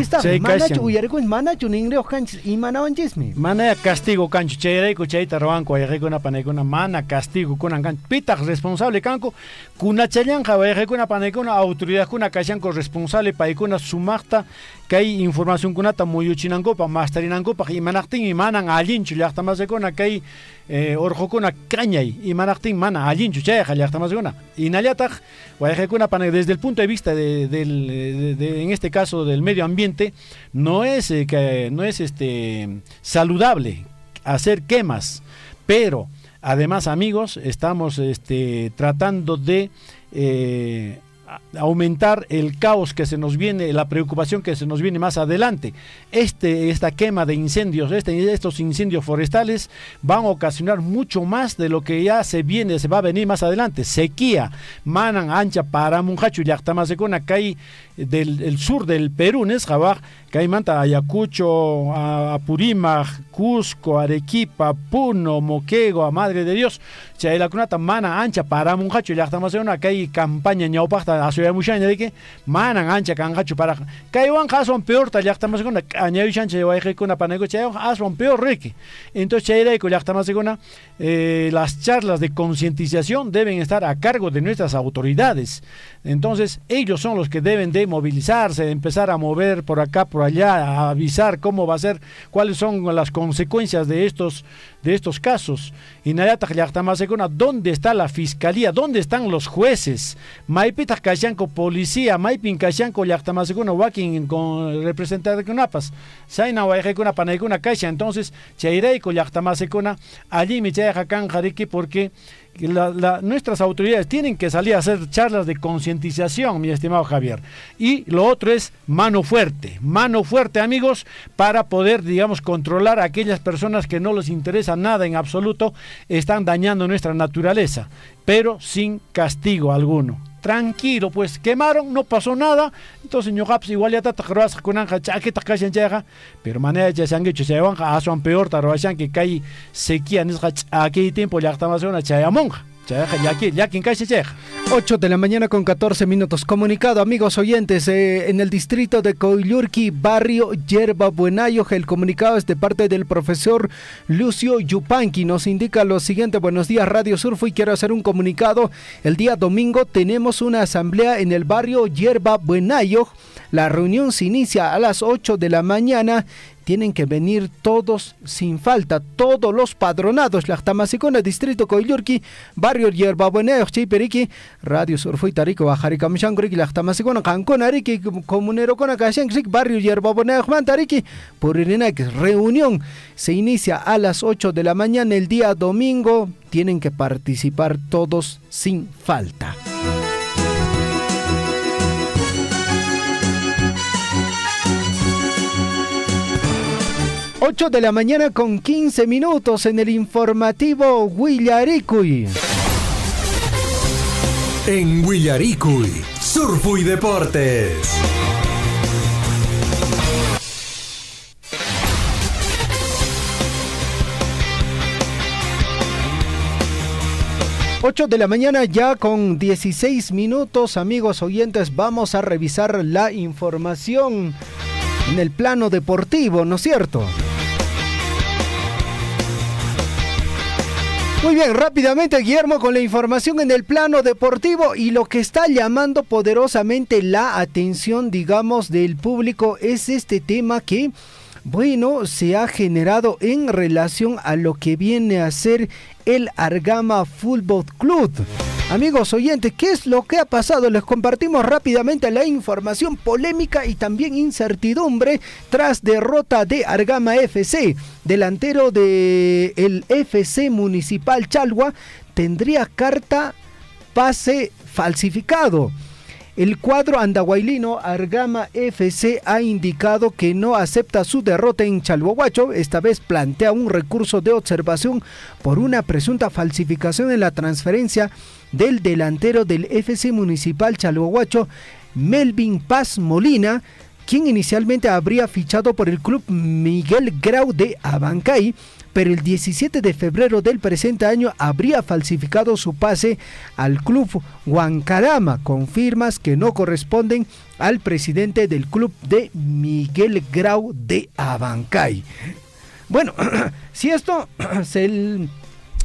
castigo cancho chereco cheita roanco ayrekuna panekuna mana castigo kunan kan pitak responsable kanko kuna challanja ayrekuna panekuna autoridad kuna kashanko responsable paikuna sumaqta kay información kunata muyuchinankopa mastarinankopa imanaqtin imanan allinchu llaqtamasekuna kay orjokuna kañay imanaqtin mana allinchu chayqa llaqtamasekuna inallataq ayrekuna panek desde el punto de vista de en este caso del medio ambiente, no es saludable hacer quemas, pero además, amigos, estamos tratando de aumentar el caos que se nos viene, la preocupación que se nos viene más adelante. Esta quema de incendios, estos incendios forestales van a ocasionar mucho más de lo que ya se va a venir más adelante. Sequía, manan ancha para munjachu llaqtamasecuna kay del sur del Perú, Nesjabaj, Caimanta, Ayacucho, Apurímac, Cusco, Arequipa, Puno, Moquegua, a Madre de Dios, Chaylacunata, Mana, Ancha, para Munjacho, ya estamos en una campaña ñaupasta, a Suya Muchaña, de que Manan, Ancha, Canjacho, para Caiwan, Jason, peor, ya estamos en una Añavishan, Chayhuayjecuna, Panego, Chayhuayjecuna, peor, Ricky. Entonces, Chayreco, ya estamos en una las charlas de concientización deben estar a cargo de nuestras autoridades. Entonces, ellos son los que deben de movilizarse, empezar a mover por acá, por allá, a avisar cómo va a ser, cuáles son las consecuencias de estos casos. Y ¿dónde está la fiscalía? ¿Dónde están los jueces? Maipitas Kashanko policía, Maipin Kashanko Yachtamaseguna Wakin con representante de Napas. Saina Wajekuna Paneguna Kasha. Entonces, Chaireiko Yachtamaseguna, allí mi Chayakan Jariki, porque nuestras autoridades tienen que salir a hacer charlas de concientización, mi estimado Javier. Y lo otro es mano fuerte, amigos, para poder, digamos, controlar a aquellas personas que no les interesa nada en absoluto, están dañando nuestra naturaleza, pero sin castigo alguno. Tranquilo, pues quemaron, no pasó nada. Entonces ñoqaps igual ya tatarroas kunanja chaqueta kashan cheja, pero manera ya sanguicho se van a son peor tarroashan que cae sequía en aquel tiempo ya estamos una chayamonja. Ya quien cae se cheja. 8 de la mañana con 14 minutos. Comunicado, amigos oyentes, en el distrito de Coyllurqui, barrio Yerba Buenayo, el comunicado es de parte del profesor Lucio Yupanqui. Nos indica lo siguiente: buenos días, Radio Surfo, y quiero hacer un comunicado. El día domingo tenemos una asamblea en el barrio Yerba Buenayo. La reunión se inicia a las 8 de la mañana. Tienen que venir todos sin falta, todos los padronados. La Tamasicona, distrito Coyllurqui, barrio Yerba Buenayo, Chiperiqui, Radio Surfo, Tarico, Bajaricamshangriki, la Tamasicona, Cancón, Ariqui, Comunero Cona, Cashenxik, barrio Yerba Buenayo, Mantariki, Purinex. Reunión se inicia a las 8 de la mañana el día domingo. Tienen que participar todos sin falta. 8 de la mañana con 15 minutos en el informativo Huillaricuy. En Huillaricuy, Surfo y Deportes. Ocho de la mañana ya con 16 minutos, amigos oyentes, vamos a revisar la información en el plano deportivo, ¿no es cierto? Muy bien, rápidamente Guillermo con la información en el plano deportivo, y lo que está llamando poderosamente la atención, digamos, del público es este tema que, bueno, se ha generado en relación a lo que viene a ser el Argama Fútbol Club. Amigos oyentes, ¿qué es lo que ha pasado? Les compartimos rápidamente la información. Polémica y también incertidumbre tras derrota de Argama FC. Delantero del FC Municipal Chalwa tendría carta pase falsificado. El cuadro andahuaylino Argama FC ha indicado que no acepta su derrota en Chalhuahuacho. Esta vez plantea un recurso de observación por una presunta falsificación en la transferencia del delantero del FC Municipal Chalhuahuacho, Melvin Paz Molina, quien inicialmente habría fichado por el club Miguel Grau de Abancay, pero el 17 de febrero del presente año habría falsificado su pase al club Huancarama, con firmas que no corresponden al presidente del club de Miguel Grau de Abancay. Bueno, si esto se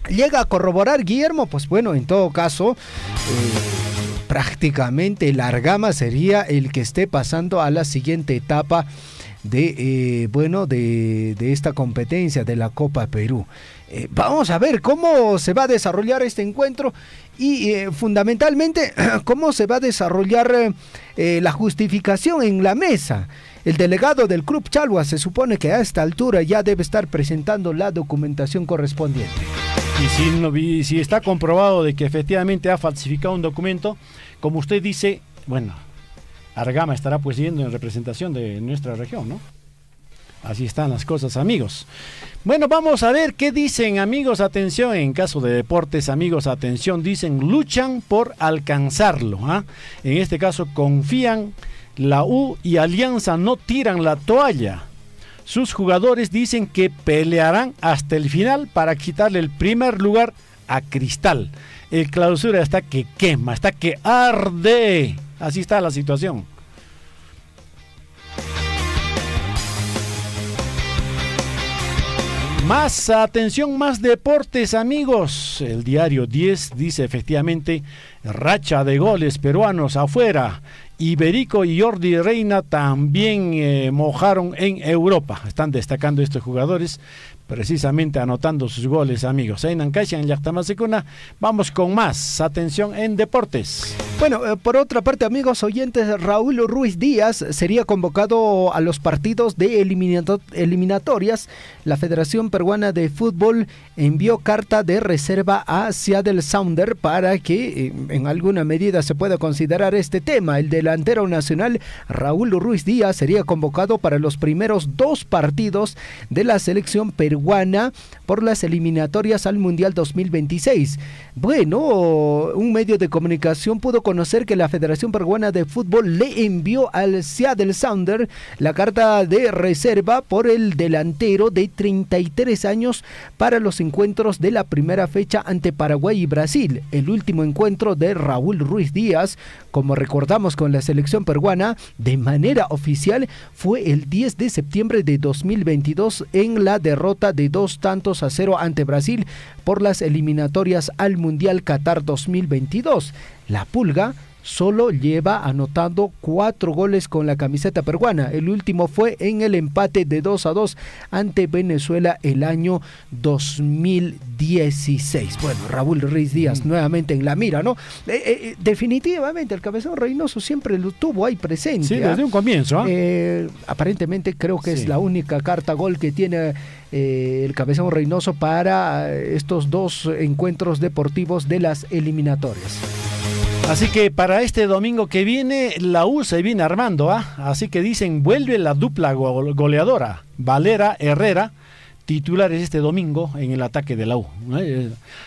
llega a corroborar, Guillermo, pues bueno, en todo caso, prácticamente el Argama sería el que esté pasando a la siguiente etapa de esta competencia de la Copa Perú. Vamos a ver cómo se va a desarrollar este encuentro y fundamentalmente cómo se va a desarrollar la justificación en la mesa. El delegado del Club Chalwa se supone que a esta altura ya debe estar presentando la documentación correspondiente. Y si está comprobado de que efectivamente ha falsificado un documento, como usted dice, bueno, Argama estará pues yendo en representación de nuestra región, ¿no? Así están las cosas, amigos. Bueno, vamos a ver qué dicen, amigos. Atención, en caso de deportes, amigos, atención, dicen luchan por alcanzarlo, ¿ah? En este caso confían, la U y Alianza no tiran la toalla. Sus jugadores dicen que pelearán hasta el final para quitarle el primer lugar a Cristal. El Clausura está que quema, está que arde. Así está la situación. Más atención, más deportes, amigos. El diario 10 dice efectivamente racha de goles peruanos afuera. Iberico y Jordi Reina también mojaron en Europa. Están destacando estos jugadores precisamente anotando sus goles, amigos. Vamos con más. Atención en deportes. Bueno, por otra parte, amigos oyentes, Raúl Ruiz Díaz sería convocado a los partidos de eliminatorias. La Federación Peruana de Fútbol envió carta de reserva a Seattle Sounders para que en alguna medida se pueda considerar este tema. El delantero nacional Raúl Ruiz Díaz sería convocado para los primeros 2 partidos de la selección peruana por las eliminatorias al Mundial 2026. Bueno, un medio de comunicación pudo conocer que la Federación Peruana de Fútbol le envió al Seattle Sounders la carta de reserva por el delantero de 33 años para los encuentros de la primera fecha ante Paraguay y Brasil. El último encuentro de Raúl Ruiz Díaz, como recordamos con la selección peruana, de manera oficial fue el 10 de septiembre de 2022 en la derrota de 2-0 ante Brasil por las eliminatorias al Mundial Qatar 2022. La Pulga solo lleva anotando 4 goles con la camiseta peruana. El último fue en el empate de 2-2 ante Venezuela el año 2016. Bueno, Raúl Ruiz Díaz nuevamente en la mira, ¿no? Definitivamente el Cabezón Reynoso siempre lo tuvo ahí presente. Sí, desde un comienzo. Aparentemente creo que es la única carta gol que tiene el Cabezón Reynoso para estos 2 encuentros deportivos de las eliminatorias. Así que para este domingo que viene, la U se viene armando, así que dicen, vuelve la dupla goleadora, Valera Herrera, titulares este domingo en el ataque de la U.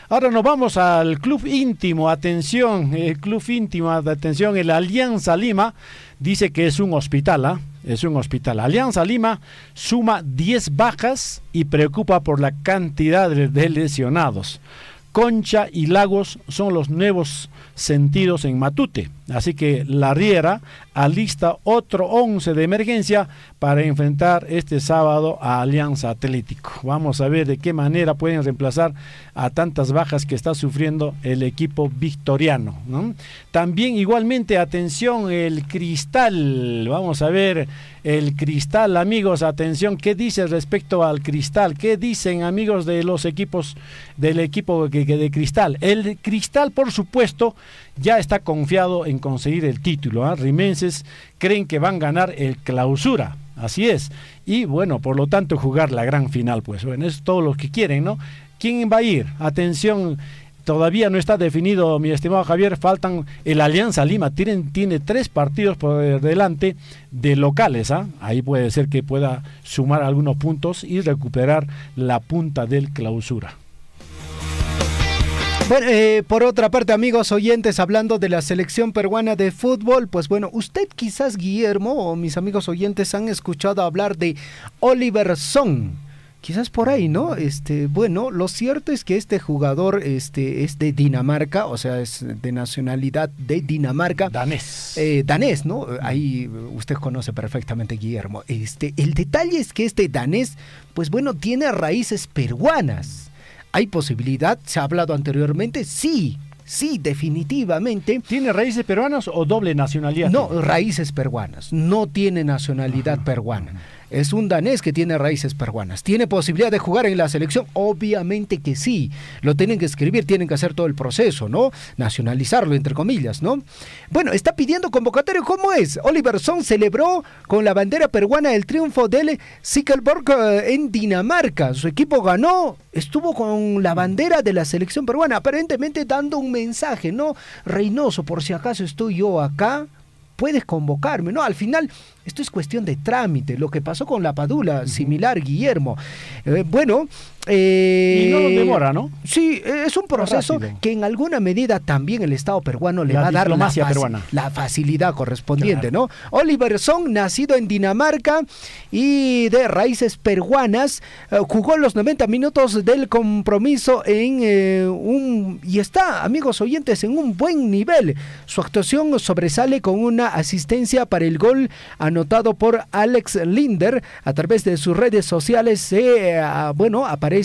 Ahora nos vamos al club íntimo, atención, el club íntimo, atención, el Alianza Lima dice que es un hospital, es un hospital. Alianza Lima suma 10 bajas y preocupa por la cantidad de lesionados. Concha y Lagos son los nuevos sentidos en Matute, así que la Riera alista otro 11 de emergencia para enfrentar este sábado a Alianza Atlético. Vamos a ver de qué manera pueden reemplazar a tantas bajas que está sufriendo el equipo victoriano, ¿no? También igualmente, atención, el Cristal, vamos a ver el Cristal, amigos, atención, ¿qué dice respecto al Cristal? ¿Qué dicen, amigos, de los equipos, del equipo de Cristal? El Cristal, por supuesto, ya está confiado en conseguir el título, rimenses creen que van a ganar el Clausura, así es, y bueno, por lo tanto jugar la gran final, pues bueno, es todo lo que quieren, ¿no? ¿Quién va a ir? Atención, todavía no está definido, mi estimado Javier, faltan, el Alianza Lima tiene 3 partidos por delante de locales, ahí puede ser que pueda sumar algunos puntos y recuperar la punta del Clausura. Bueno, por otra parte, amigos oyentes, hablando de la selección peruana de fútbol, pues bueno, usted quizás, Guillermo, o mis amigos oyentes han escuchado hablar de Oliver Son. Quizás por ahí, ¿no? Bueno, lo cierto es que este jugador es de Dinamarca, o sea, es de nacionalidad de Dinamarca. Danés. Danés, ¿no? Ahí usted conoce perfectamente, Guillermo. El detalle es que este danés, pues bueno, tiene raíces peruanas. ¿Hay posibilidad? ¿Se ha hablado anteriormente? Sí, definitivamente. ¿Tiene raíces peruanas o doble nacionalidad? No, raíces peruanas. No tiene nacionalidad peruana. Es un danés que tiene raíces peruanas. ¿Tiene posibilidad de jugar en la selección? Obviamente que sí. Lo tienen que escribir, tienen que hacer todo el proceso, ¿no? Nacionalizarlo, entre comillas, ¿no? Bueno, está pidiendo convocatorio. ¿Cómo es? Oliver Son celebró con la bandera peruana el triunfo del Silkeborg en Dinamarca. Su equipo ganó, estuvo con la bandera de la selección peruana, aparentemente dando un mensaje, ¿no? Reynoso, por si acaso estoy yo acá, puedes convocarme, ¿no? Al final, esto es cuestión de trámite, lo que pasó con la Padula, similar, Guillermo. Y no lo demora, ¿no? Sí, es un proceso que en alguna medida también el Estado peruano le va a dar la facilidad correspondiente, claro, ¿no? Oliver Son, nacido en Dinamarca y de raíces peruanas, jugó los 90 minutos del compromiso y está, amigos oyentes, en un buen nivel. Su actuación sobresale con una asistencia para el gol anotado por Alex Linder. A través de sus redes sociales aparece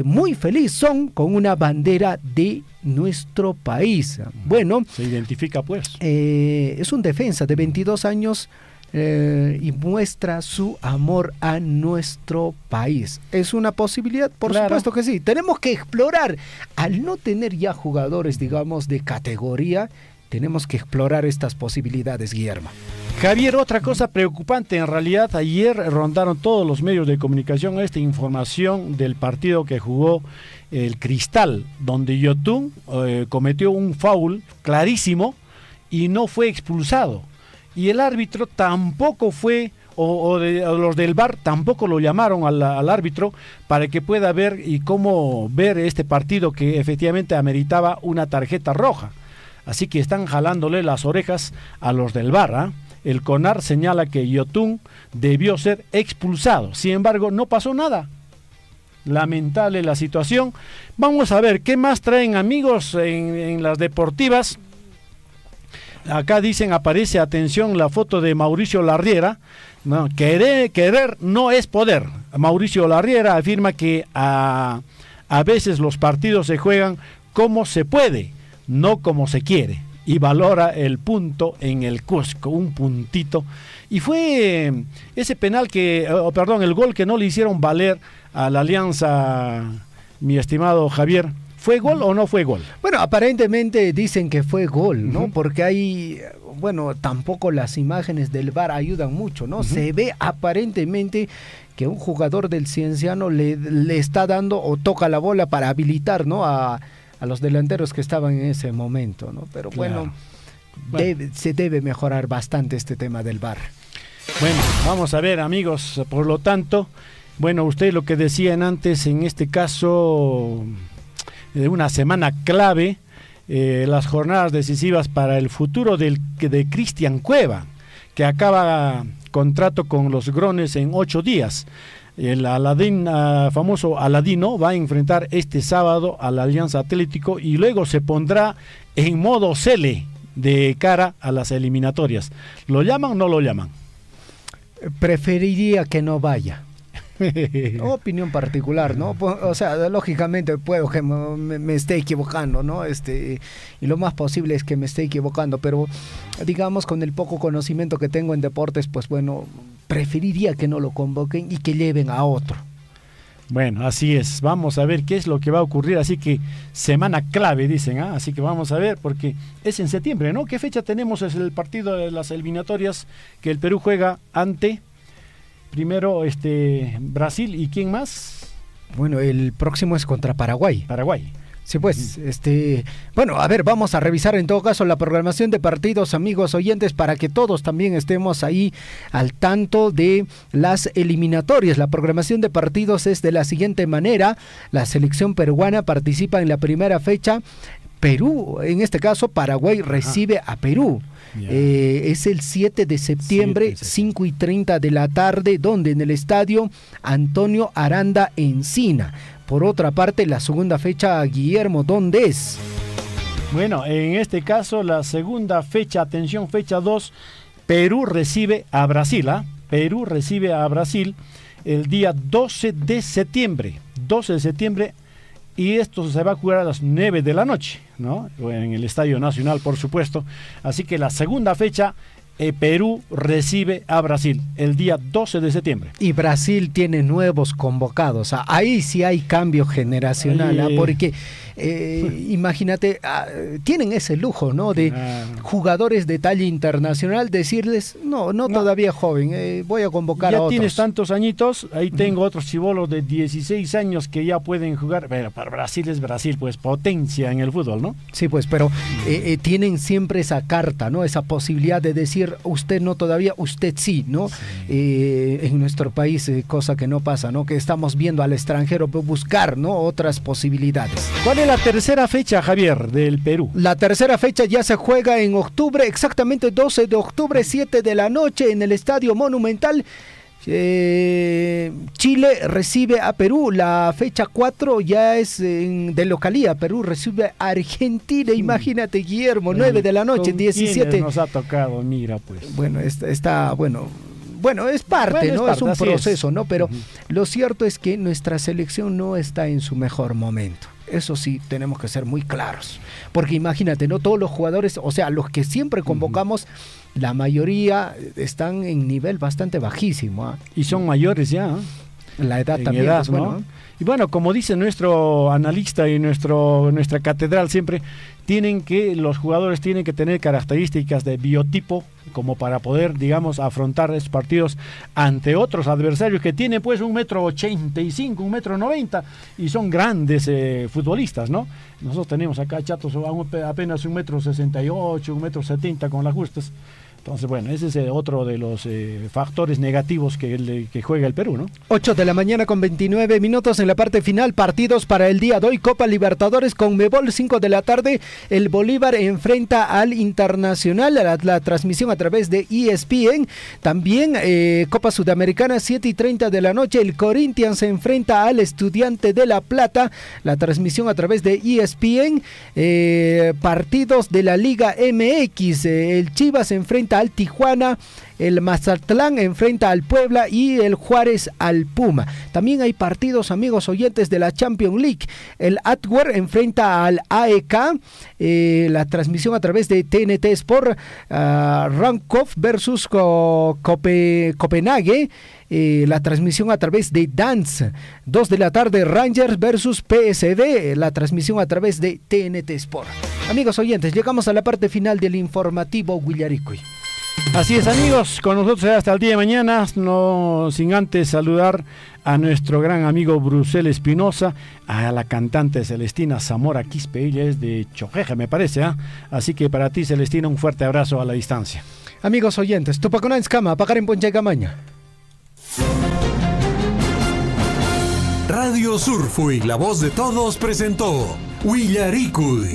muy feliz Son con una bandera de nuestro país. Bueno, se identifica pues. Es un defensa de 22 años y muestra su amor a nuestro país. ¿Es una posibilidad? Por supuesto que sí. Tenemos que explorar. Al no tener ya jugadores, digamos, de categoría, tenemos que explorar estas posibilidades, Guillermo. Javier, otra cosa preocupante, en realidad ayer rondaron todos los medios de comunicación esta información del partido que jugó el Cristal, donde Yotun cometió un foul clarísimo y no fue expulsado. Y el árbitro tampoco fue, o los del VAR tampoco lo llamaron al árbitro para que pueda ver y cómo ver este partido que efectivamente ameritaba una tarjeta roja. Así que están jalándole las orejas a los del VAR, ¿eh? El CONAR señala que Yotun debió ser expulsado. Sin embargo, no pasó nada. Lamentable la situación. Vamos a ver qué más traen, amigos, en las deportivas. Acá dicen, aparece, atención, la foto de Mauricio Larriera. No, querer no es poder. Mauricio Larriera afirma que a veces los partidos se juegan como se puede, no como se quiere. Y valora el punto en el Cusco, un puntito. Y fue ese penal el gol que no le hicieron valer a la Alianza, mi estimado Javier. ¿Fue gol o no fue gol? Bueno, aparentemente dicen que fue gol, ¿no? Porque hay, tampoco las imágenes del VAR ayudan mucho, ¿no? Se ve aparentemente que un jugador del Cienciano le está dando o toca la bola para habilitar, ¿no? A los delanteros que estaban en ese momento, ¿no? Pero bueno. Se debe mejorar bastante este tema del VAR. Bueno, vamos a ver, amigos, por lo tanto, usted lo que decían antes, en este caso, de una semana clave, las jornadas decisivas para el futuro de Cristian Cueva, que acaba contrato con los Grones en 8 días. El famoso Aladino va a enfrentar este sábado a la Alianza Atlético y luego se pondrá en modo Cele de cara a las eliminatorias. ¿Lo llaman o no lo llaman? Preferiría que no vaya. Opinión particular, ¿no? O sea, lógicamente puedo que me esté equivocando, ¿no? Y lo más posible es que me esté equivocando, pero digamos, con el poco conocimiento que tengo en deportes, pues preferiría que no lo convoquen y que lleven a otro. Bueno, así es. Vamos a ver qué es lo que va a ocurrir. Así que semana clave, dicen. Así que vamos a ver, porque es en septiembre, ¿no? ¿Qué fecha tenemos? Es el partido de las eliminatorias que el Perú juega ante, primero, Brasil. ¿Y quién más? Bueno, el próximo es contra Paraguay. Paraguay. Sí, pues, a ver, vamos a revisar en todo caso la programación de partidos, amigos oyentes, para que todos también estemos ahí al tanto de las eliminatorias. La programación de partidos es de la siguiente manera: la selección peruana participa en la primera fecha. Perú, en este caso Paraguay recibe a Perú. Es el 7 de septiembre, 5:30 de la tarde, donde en el estadio Antonio Aranda Encina. Por otra parte, la segunda fecha, Guillermo, ¿dónde es? Bueno, en este caso, la segunda fecha, atención, fecha 2, Perú recibe a Brasil. Perú recibe a Brasil el día 12 de septiembre. 12 de septiembre, y esto se va a jugar a las 9 de la noche, ¿no? En el Estadio Nacional, por supuesto. Así que la segunda fecha, Perú recibe a Brasil el día 12 de septiembre. Y Brasil tiene nuevos convocados. Ahí sí hay cambio generacional, porque imagínate, tienen ese lujo, ¿no? De jugadores de talla internacional, decirles, no, todavía joven, voy a convocar a otros. Ya tienes tantos añitos, ahí tengo otros chibolos de 16 años que ya pueden jugar, pero para Brasil es Brasil, pues potencia en el fútbol, ¿no? Sí, pues, pero tienen siempre esa carta, ¿no? Esa posibilidad de decir, usted no todavía, usted sí, ¿no? Sí. En nuestro país, cosa que no pasa, ¿no? Que estamos viendo al extranjero buscar, ¿no? Otras posibilidades. ¿Cuál es la tercera fecha, Javier, del Perú? La tercera fecha ya se juega en octubre, exactamente 12 de octubre, 7 de la noche, en el Estadio Monumental. Chile recibe a Perú. La fecha 4 ya es de localía. Perú recibe a Argentina. Imagínate, Guillermo, 9 de la noche, 17. Nos ha tocado, mira, pues. Bueno, bueno, es parte, ¿no? Es un proceso, ¿no? Pero lo cierto es que nuestra selección no está en su mejor momento. Eso sí, tenemos que ser muy claros. Porque imagínate, ¿no? Todos los jugadores, o sea, los que siempre convocamos, la mayoría están en nivel bastante bajísimo. Y son mayores ya. La edad en también. Edad, pues, ¿no? bueno. Y bueno, como dice nuestro analista y nuestra catedral siempre, los jugadores tienen que tener características de biotipo como para poder, digamos, afrontar estos partidos ante otros adversarios que tienen pues 1,85 m, 1,90 m y son grandes futbolistas, ¿no? Nosotros tenemos acá chatos apenas 1,68 m, 1,70 m con las justas. Entonces, bueno, ese es otro de los factores negativos que juega el Perú, ¿no? 8 de la mañana con 29 minutos en la parte final. Partidos para el día de hoy. Copa Libertadores con Conmebol, 5 de la tarde. El Bolívar enfrenta al Internacional. La transmisión a través de ESPN. También Copa Sudamericana, 7:30 de la noche. El Corinthians se enfrenta al Estudiante de La Plata. La transmisión a través de ESPN. Partidos de la Liga MX. El Chivas se enfrenta al Tijuana, el Mazatlán enfrenta al Puebla y el Juárez al Puma. También hay partidos, amigos oyentes, de la Champions League. El Antwerp enfrenta al AEK, la transmisión a través de TNT Sport. Rankov versus Copenhague. La transmisión a través de Dance. 2 de la tarde, Rangers versus PSV, la transmisión a través de TNT Sport. Amigos oyentes, llegamos a la parte final del informativo Huillaricui. Así es, amigos, con nosotros hasta el día de mañana, no sin antes saludar a nuestro gran amigo Brusel Espinosa, a la cantante Celestina Zamora Quispe, ella es de Chojeja, me parece, ¿eh? Así que para ti, Celestina, un fuerte abrazo a la distancia. Amigos oyentes, Tupacona Escama, pagar en Ponche Camaña. Radio Surfui, la voz de todos, presentó Huillaricui.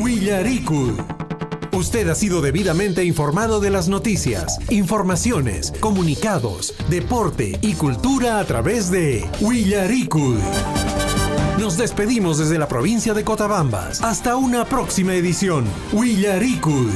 Usted ha sido debidamente informado de las noticias, informaciones, comunicados, deporte y cultura a través de Huillaricui. Nos despedimos desde la provincia de Cotabambas. Hasta una próxima edición. Huillaricui.